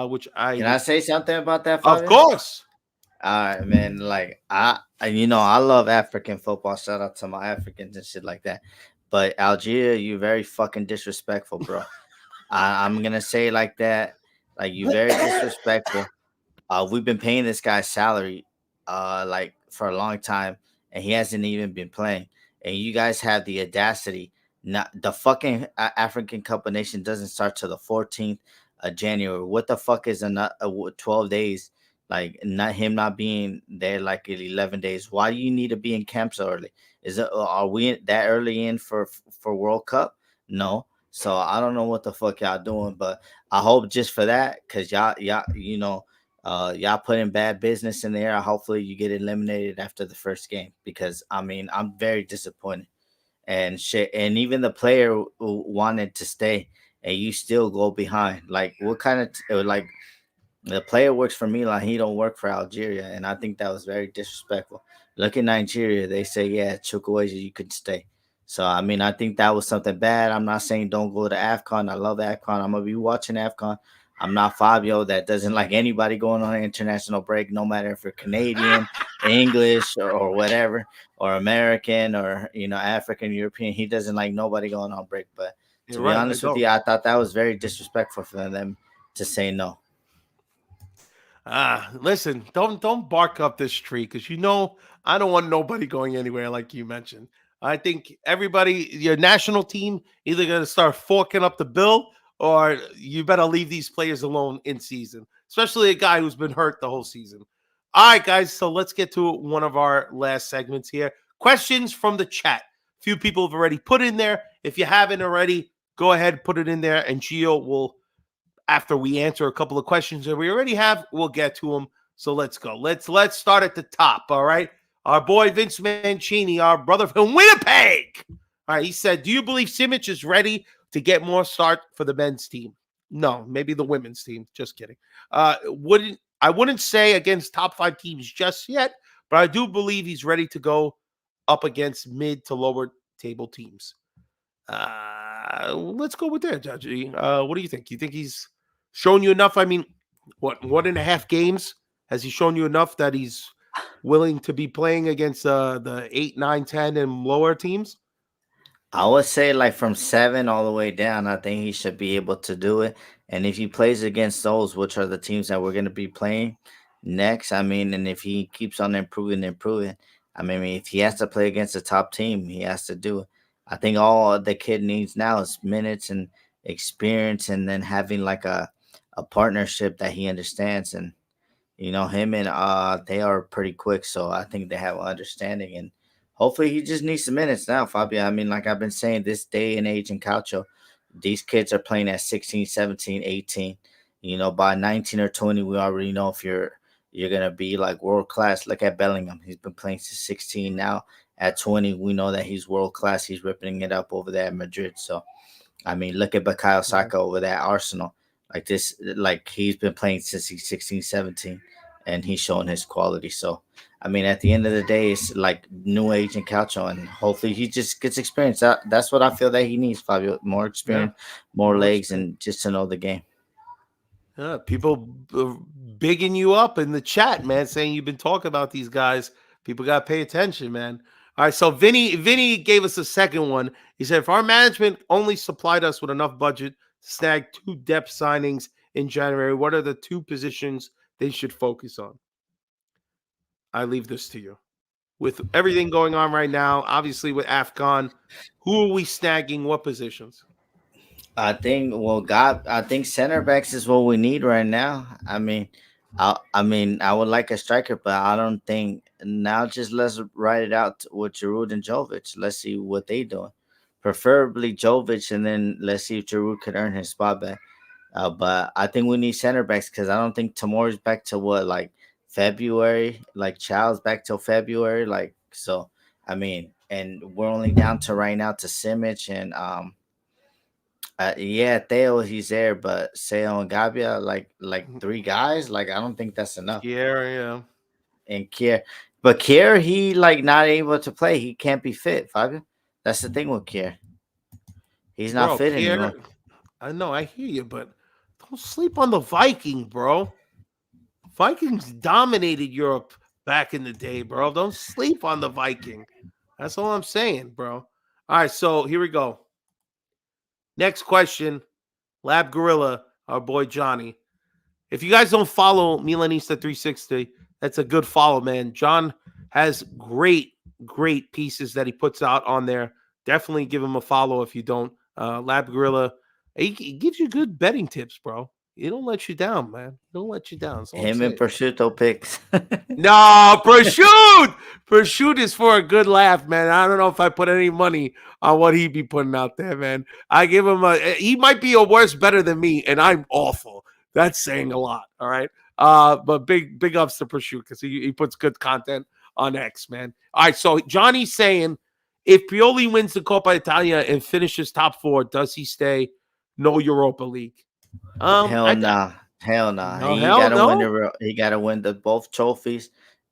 which Can I say something about that, of Fabio? course. All right, man. Like I love African football. Shout out to my Africans and shit like that. But Algeria, you very fucking disrespectful, bro. I'm gonna say it like that. Like you very disrespectful. We've been paying this guy's salary, like for a long time, and he hasn't even been playing. And you guys have the audacity. Not the fucking African Cup of Nations doesn't start till the 14th of January. What the fuck is 12 days? Like not being there like in 11 days. Why do you need to be in camp so early? Are we that early in for World Cup? No. So I don't know what the fuck y'all doing, but I hope just for that, cause y'all y'all put in bad business in there. Hopefully you get eliminated after the first game, because I mean I'm very disappointed and shit. And even the player who wanted to stay, and you still go behind. Like what kind of like the player works for Milan, he don't work for Algeria, and I think that was very disrespectful. Look at Nigeria; they say, "Yeah, Chukwueze, you could stay." So I mean, I think that was something bad. I'm not saying don't go to Afcon. I love Afcon. I'm gonna be watching Afcon. I'm not Fabio that doesn't like anybody going on an international break, no matter if you're Canadian, English, or whatever, or American, or African, European. He doesn't like nobody going on break. But to You're be right. I honest with don't. you, I thought that was very disrespectful for them to say no. Listen, don't bark up this tree because I don't want nobody going anywhere like you mentioned. I think everybody, your national team, either going to start forking up the bill or you better leave these players alone in season, especially a guy who's been hurt the whole season. All right, guys, so let's get to one of our last segments here. Questions from the chat. Few people have already put in there. If you haven't already, go ahead, put it in there, and Gio will, after we answer a couple of questions that we already have, we'll get to them. So let's go. Let's start at the top. All right. Our boy Vince Mancini, our brother from Winnipeg. All right. He said, "Do you believe Simic is ready to get more start for the men's team?" No, maybe the women's team. Just kidding. I wouldn't say against top 5 teams just yet, but I do believe he's ready to go up against mid to lower table teams. Let's go with that, Judge. What do you think? You think he's shown you enough? I mean, what 1.5 games has he shown you enough that he's willing to be playing against the 8, 9, 10, and lower teams? I would say like from 7 all the way down, I think he should be able to do it. And if he plays against those, which are the teams that we're going to be playing next, I mean, and if he keeps on improving, I mean, if he has to play against a top team, he has to do it. I think all the kid needs now is minutes and experience, and then having like a partnership that he understands. And him and they are pretty quick, so I think they have an understanding, and hopefully he just needs some minutes now, Fabio. I mean, like I've been saying, this day and age in Calcio, these kids are playing at 16, 17, 18. By 19 or 20, we already know if you're gonna be like world class. Look at Bellingham. He's been playing since 16 now. At 20, we know that he's world class. He's ripping it up over there at Madrid. So I mean, look at Bukayo Yeah. Saka over there at Arsenal. Like this, like he's been playing since he's 16, 17, and he's showing his quality. So, I mean, at the end of the day, it's like new age and Calcio, and hopefully he just gets experience. That's what I feel that he needs, Fabio. More Yeah, experience, more more legs, experience. and just to know the game. Yeah, people bigging you up in the chat, man, saying you've been talking about these guys. People got to pay attention, man. All right, so Vinny gave us a second one. He said, if our management only supplied us with enough budget to snag 2 depth signings in January, what are the 2 positions they should focus on? I leave this to you. with everything going on right now, obviously with AFCON, who are we snagging? What positions? I think center backs is what we need right now. I would like a striker, but I don't think now. Just let's write it out with Giroud and Jovic. Let's see what they doing. Preferably Jovic, and then let's see if Giroud could earn his spot back. But I think we need center backs because I don't think Tamori's back to what, like February, like Child's back till February, like so. And we're only down to right now to Simic and yeah, Theo, he's there, but Seo and Gabia, like three guys, like I don't think that's enough. Yeah. And Kier, but Kier, he like not able to play. He can't be fit, Fabio. That's the thing with Kier. He's not Bro, fit Pierre, anymore. I know, I hear you, but don't sleep on the Viking, bro. Vikings dominated Europe back in the day, bro. Don't sleep on the Viking. That's all I'm saying, bro. All right, so here we go. Next question. Lab Gorilla, our boy Johnny. If you guys don't follow Milanista 360, that's a good follow, man. John has great pieces that he puts out on there. Definitely give him a follow if you don't. Lab Gorilla, he gives you good betting tips, bro. He don't let you down, man. He don't let you down. That's all I'm Him and saying. Prosciutto picks. No, Prosciutto! Prosciutto is for a good laugh, man. I don't know if I put any money on what he'd be putting out there, man. I give him he might be a worse better than me, and I'm awful. That's saying a lot, all right? But big ups to Prosciutto because he puts good content on X, man. All right, so Johnny's saying if Pioli wins the Coppa Italia and finishes top 4, does he stay? No Europa League. Hell nah. Hell nah. No, He hell gotta win no. he gotta win the both trophies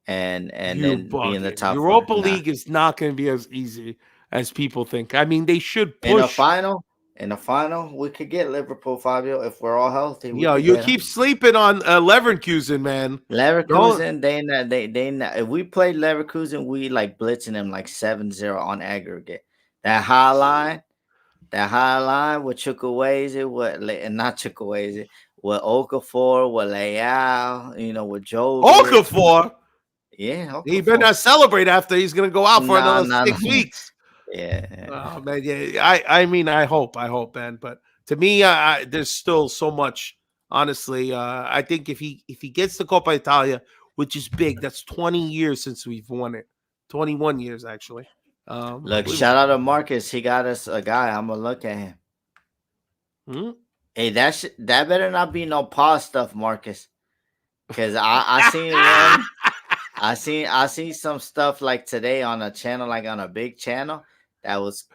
and You then be in the bugging. top four. Europa Nah. League is not going to be as easy as people think. I mean, they should In the push. final, we could get Liverpool, Fabio. If we're all healthy, we Yo, could you get them. keep sleeping on Leverkusen, man. Leverkusen, they not. If we played Leverkusen, we like blitzing them like 7-0 on aggregate. That high line, with Chukwueze, and not Chukwueze, with Okafor, with Leao, with Jovic. Okafor, Yeah, he better Okafor. not celebrate after he's going to go out for Nah, another nah, 6 nah. weeks. Yeah. Oh, man, yeah. I mean, I hope, man. But to me, there's still so much. Honestly, I think if he gets the Coppa Italia, which is big, that's 20 years since we've won it. 21 years actually. Look, shout out to Marcus. He got us a guy. I'm gonna look at him. Hmm? Hey, that better not be no pause stuff, Marcus. Cause I seen one. I seen some stuff like today on a channel, like on a big channel, that was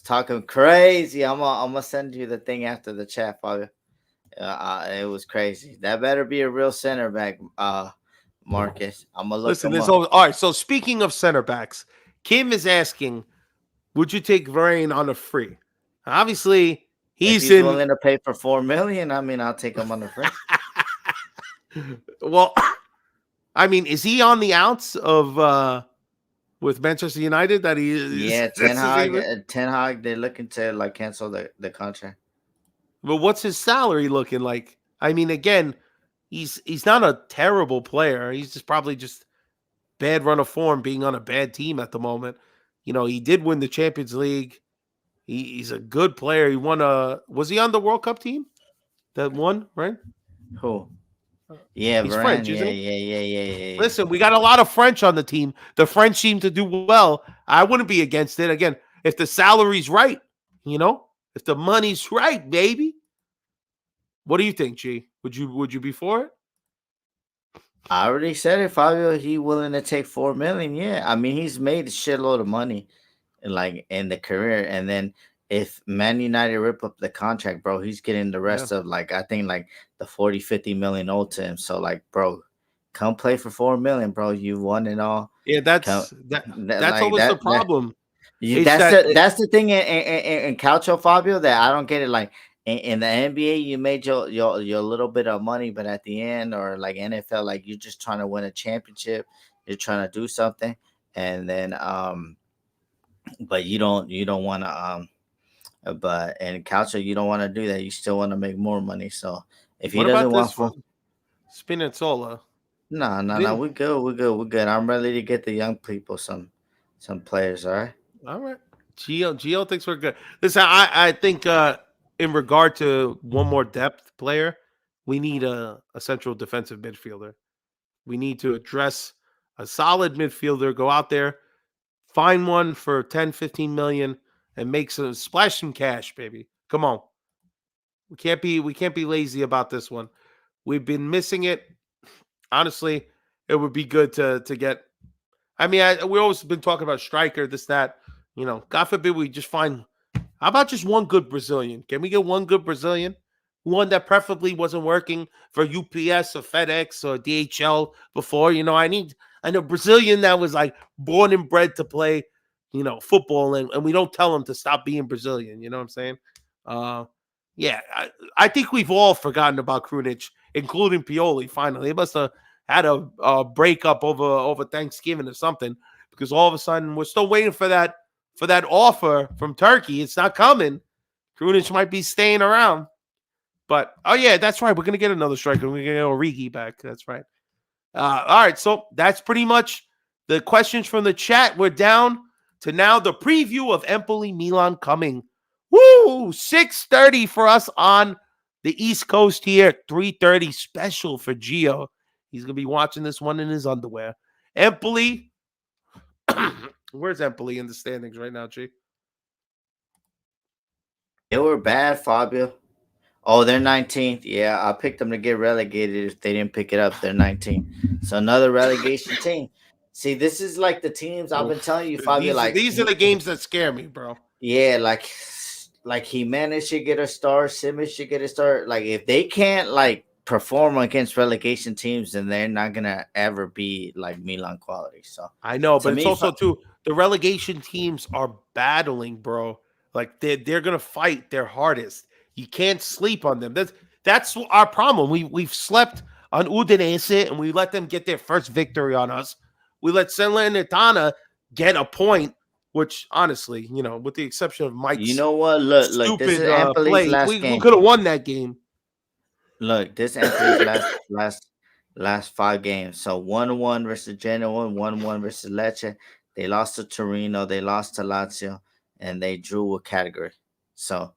talking crazy. I'm gonna send you the thing after the chat, Fabio. It was crazy. That better be a real center back, Marcus. I'm gonna look Listen, him there's up. all right. So speaking of center backs, Kim is asking, would you take Varane on a free? Obviously, If he's he's in. willing to pay for 4 million, I mean, I'll take him on the free. Well, I mean, is he on the outs of with Manchester United that he is? Yeah, Ten Hag, they're looking to like cancel the contract. But what's his salary looking like? I mean, again, he's not a terrible player. He's probably just bad run of form, being on a bad team at the moment. He did win the Champions League. He's a good player. He won was he on the World Cup team that won, right? Who? Yeah, He's Varane. French, Yeah, isn't he? yeah. Listen, we got a lot of French on the team. The French seem to do well. I wouldn't be against it. Again, if the salary's right, if the money's right, baby. What do you think, G? Would you be for it? I already said it, Fabio. He willing to take 4 million. Yeah, I mean he's made a shitload of money, like in the career. And then if Man United rip up the contract, bro, he's getting the rest of like I think like the 40-50 million owed to him. So like, bro, come play for 4 million, bro. You won it all. Yeah, that's always the problem. That's the thing in Calcio, Fabio, that I don't get it. Like in the NBA, you made your little bit of money, but at the end, or like NFL, like you're just trying to win a championship, you're trying to do something, and then but you don't want to but in Calcio you don't want to do that. You still want to make more money. So if he What doesn't about want this one? Spinazzola. No. We're good. I'm ready to get the young people some players. All right. All right. Gio thinks we're good. Listen, I think in regard to one more depth player, we need a central defensive midfielder. We need to address a solid midfielder, go out there, find one for 10, 15 million and make some splash some cash, baby. Come on. We can't be lazy about this one. We've been missing it. Honestly, it would be good to get. I mean, we always been talking about striker, this, that. God forbid we just find. How about just one good Brazilian? Can we get one good Brazilian? One that preferably wasn't working for UPS or FedEx or DHL before. I know Brazilian that was like born and bred to play, football, and we don't tell them to stop being Brazilian. You know what I'm saying? Yeah, I think we've all forgotten about Krunic, including Pioli. Finally, they must have had a breakup over Thanksgiving or something, because all of a sudden we're still waiting for that offer from Turkey. It's not coming. Krunic might be staying around, but oh yeah, that's right. We're gonna get another striker. We're gonna get Origi back. That's right. All right, so that's pretty much the questions from the chat. We're down to now the preview of Empoli Milan coming. Woo! 6:30 for us on the East Coast here. 3:30 special for Gio. He's gonna be watching this one in his underwear. Empoli. Where's Empoli in the standings right now, G? They were bad, Fabio. Oh, they're 19th. Yeah, I picked them to get relegated if they didn't pick it up. They're 19th. So another relegation team. See, this is like the teams I've been telling you, Fabio. These are the games that scare me, bro. Yeah, like Jimenez should get a start, Simmons should get a start. Like if they can't like perform against relegation teams, then they're not gonna ever be like Milan quality. So I know, but it's also too the relegation teams are battling, bro. Like they're gonna fight their hardest. You can't sleep on them. That's our problem. We've slept on Udinese and we let them get their first victory on us. We let Salernitana get a point, which honestly, with the exception of Mike's, you know what? Look, this is Empoli's play, last we game. could have won that game. Look, this Empoli's last 5 games. So 1-1 versus Genoa, 1-1 versus Lecce. They lost to Torino, they lost to Lazio, and they drew with Cagliari. So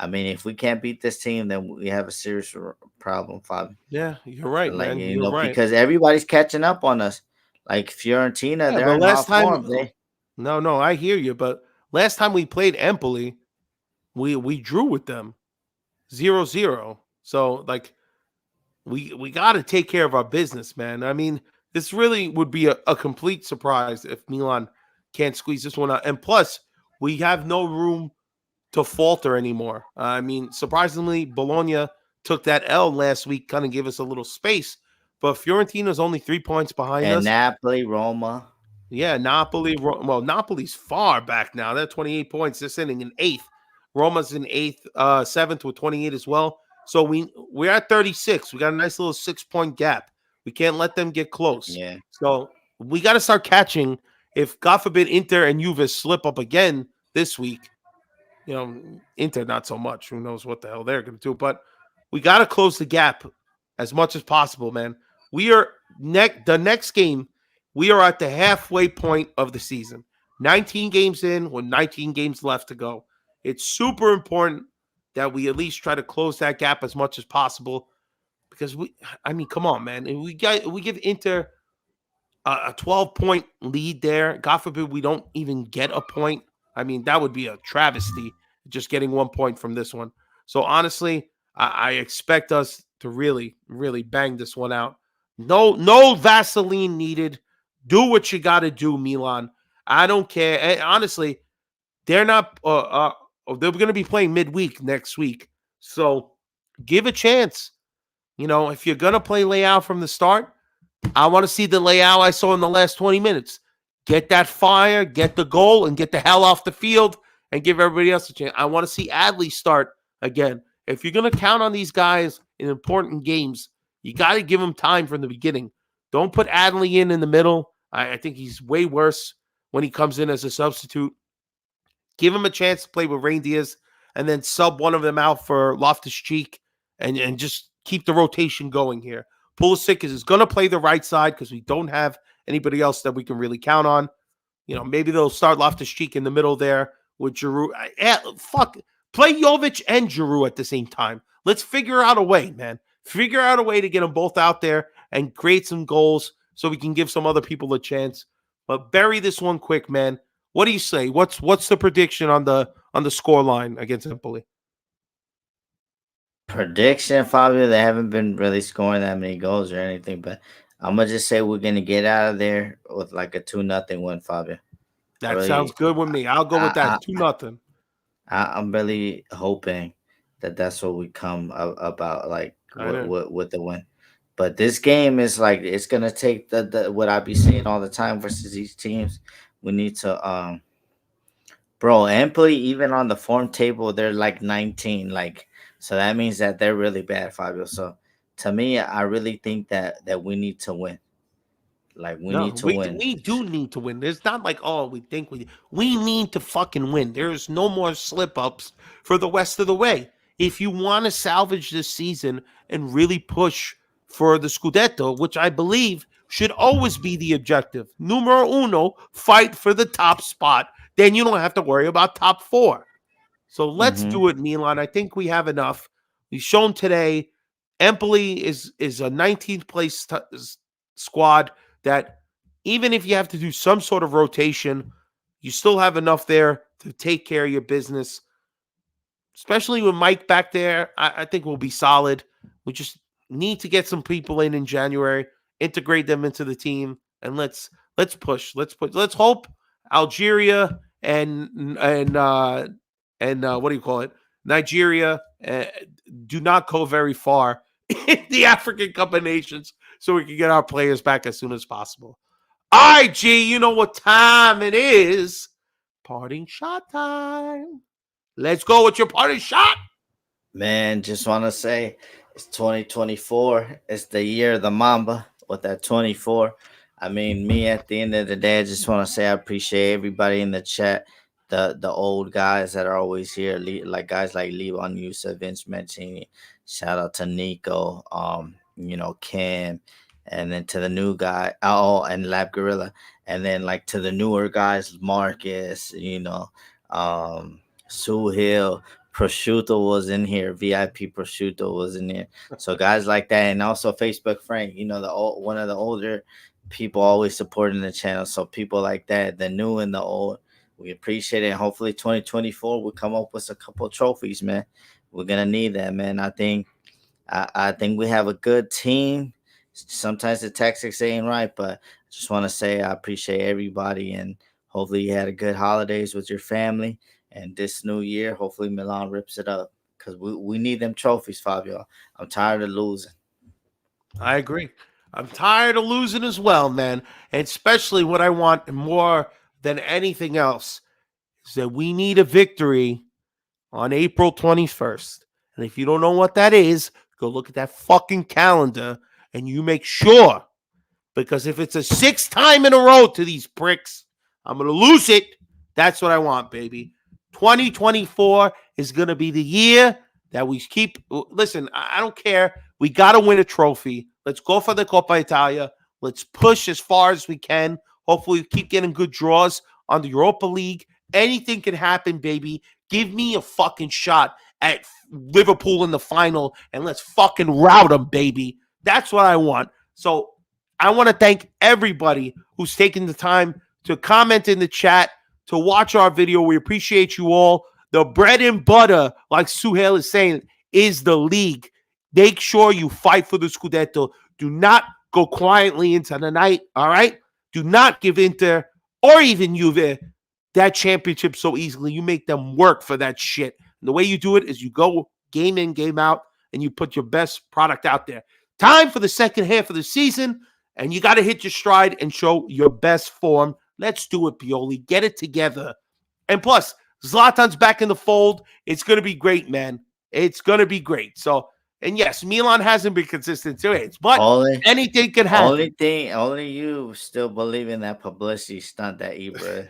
I mean, if we can't beat this team, then we have a serious problem, Fabio. Yeah, you're right, man. You're right. Because everybody's catching up on us. Like Fiorentina, they're in hot form. No, I hear you. But last time we played Empoli, we drew with them 0-0. So like, we got to take care of our business, man. I mean, this really would be a complete surprise if Milan can't squeeze this one out. And plus, we have no room to falter anymore. I mean, surprisingly, Bologna took that L last week, kind of gave us a little space. But Fiorentina's only 3 points behind us. And Napoli, Roma. Yeah, Napoli. Well, Napoli's far back now. They're 28 points. They're sitting in 8th. Roma's in 8th, 7th with 28 as well. So we're at 36. We got a nice little 6-point gap. We can't let them get close. Yeah. So we got to start catching. If, God forbid, Inter and Juve slip up again this week, Inter not so much. Who knows what the hell they're going to do? But we got to close the gap as much as possible, man. We are the next game. We are at the halfway point of the season. 19 games in with 19 games left to go. It's super important that we at least try to close that gap as much as possible, because come on, man. And we give Inter a 12-point lead there. God forbid we don't even get a point. I mean, that would be a travesty, just getting 1 point from this one. So honestly, I expect us to really, really bang this one out. No Vaseline needed. Do what you got to do, Milan. I don't care. And honestly, they're not. They're going to be playing midweek next week, so give a chance. If you're going to play Leao from the start, I want to see the Leao I saw in the last 20 minutes. Get that fire, get the goal, and get the hell off the field and give everybody else a chance. I want to see Adley start again. If you're going to count on these guys in important games, you got to give them time from the beginning. Don't put Adley in the middle. I think he's way worse when he comes in as a substitute. Give him a chance to play with Rain Diaz and then sub one of them out for Loftus-Cheek and just keep the rotation going here. Pulisic is going to play the right side because we don't have anybody else that we can really count on. Maybe they'll start Loftus-Cheek in the middle there with Giroud. Play Jovic and Giroud at the same time. Let's figure out a way, man. Figure out a way to get them both out there and create some goals so we can give some other people a chance. But bury this one quick, man. What do you say? What's the prediction on the score line against Empoli? Prediction, Fabio, they haven't been really scoring that many goals or anything, but I'm gonna just say we're gonna get out of there with like a 2-0 win, Fabio. That sounds good with me. I'll go with that 2-0. I'm really hoping that that's what we come about, like with the win. But this game is like it's gonna take the what I be saying all the time versus these teams. We need to bro, Empoli, even on the form table, they're like 19. Like, so that means that they're really bad, Fabio. So to me, I really think that we need to win. Like, we need to win. We do need to win. There's not like, oh, we think we need to fucking win. There's no more slip ups for the rest of the way. If you want to salvage this season and really push for the Scudetto, which I believe should always be the objective. Numero uno, fight for the top spot. Then you don't have to worry about top 4. So let's do it, Milan. I think we have enough. We've shown today Empoli is a 19th place squad that even if you have to do some sort of rotation, you still have enough there to take care of your business. Especially with Mike back there, I think we'll be solid. We just need to get some people in January, integrate them into the team, and let's push. Let's hope Algeria and what do you call it? Nigeria do not go very far in the African Cup of Nations so we can get our players back as soon as possible. All right, G, you know what time it is. Parting shot time. Let's go with your parting shot. Man, just want to say it's 2024. It's the year of the Mamba with that 24. I mean, me at the end of the day, I just want to say I appreciate everybody in the chat. The old guys that are always here, like guys like Leon Yusa, Vince Mancini. Shout out to Nico, Kim, and then to the new guy, and Lab Gorilla, and then like to the newer guys, Marcus, Sue Hill, Prosciutto was in here, VIP Prosciutto was in here. So guys like that, and also Facebook Frank, one of the older people always supporting the channel. So people like that, the new and the old. We appreciate it. Hopefully 2024 will come up with a couple of trophies, man. We're gonna need that, man. I think we have a good team. Sometimes the tactics ain't right, but I just want to say I appreciate everybody, and hopefully you had a good holidays with your family. And this new year, hopefully Milan rips it up because we need them trophies, Fabio. I'm tired of losing. I agree. I'm tired of losing as well, man. And especially what I want more than anything else is that we need a victory on April 21st. And if you don't know what that is, go look at that fucking calendar and you make sure. Because if it's a 6th time in a row to these pricks, I'm going to lose it. That's what I want, baby. 2024 is going to be the year that we keep. Listen, I don't care. We got to win a trophy. Let's go for the Coppa Italia. Let's push as far as we can. Hopefully, we keep getting good draws on the Europa League. Anything can happen, baby. Give me a fucking shot at Liverpool in the final, and let's fucking rout them, baby. That's what I want. So I want to thank everybody who's taken the time to comment in the chat, to watch our video. We appreciate you all. The bread and butter, like Suhail is saying, is the league. Make sure you fight for the Scudetto. Do not go quietly into the night, all right? Do not give Inter or even Juve that championship so easily. You make them work for that shit. And the way you do it is you go game in, game out, and you put your best product out there. Time for the second half of the season, and you got to hit your stride and show your best form. Let's do it, Pioli. Get it together. And plus, Zlatan's back in the fold. It's going to be great, man. It's going to be great. So, and yes, Milan hasn't been consistent today, but anything can happen. Only you still believe in that publicity stunt that Ibra.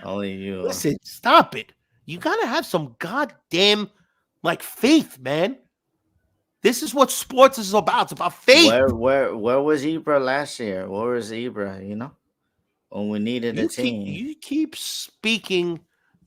Only you. Listen, stop it. You got to have some goddamn, faith, man. This is what sports is about. It's about faith. Where was Ibra last year? Where was Ibra? When we needed a team. You keep speaking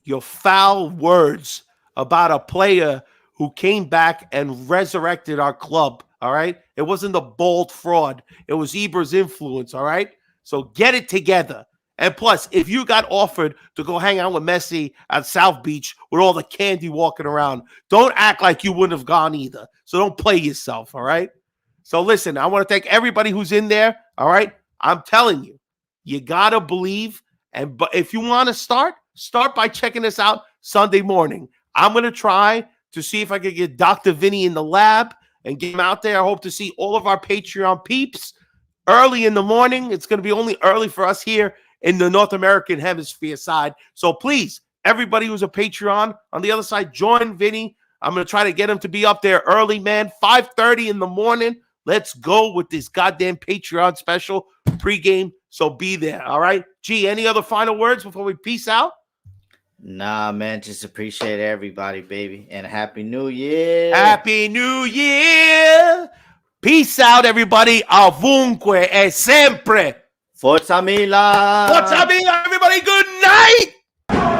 your foul words about a player who came back and resurrected our club, all right? It wasn't the bold fraud. It was Ibra's influence, all right? So get it together. And plus, if you got offered to go hang out with Messi at South Beach with all the candy walking around, don't act like you wouldn't have gone either. So don't play yourself, all right? So listen, I want to thank everybody who's in there, all right? I'm telling you, you got to believe. But if you want to start by checking this out Sunday morning. I'm going to try to see if I can get Dr. Vinny in the lab and get him out there. I hope to see all of our Patreon peeps early in the morning. It's going to be only early for us here in the North American hemisphere side. So please, everybody who's a Patreon on the other side, join Vinny. I'm going to try to get him to be up there early, man. 5:30 in the morning. Let's go with this goddamn Patreon special pregame. So be there, all right? Gee, any other final words before we peace out? Nah, man, just appreciate everybody, baby. And Happy New Year. Happy New Year. Peace out, everybody. Ovunque e sempre. Forza Milan. Forza Milan, everybody. Good night.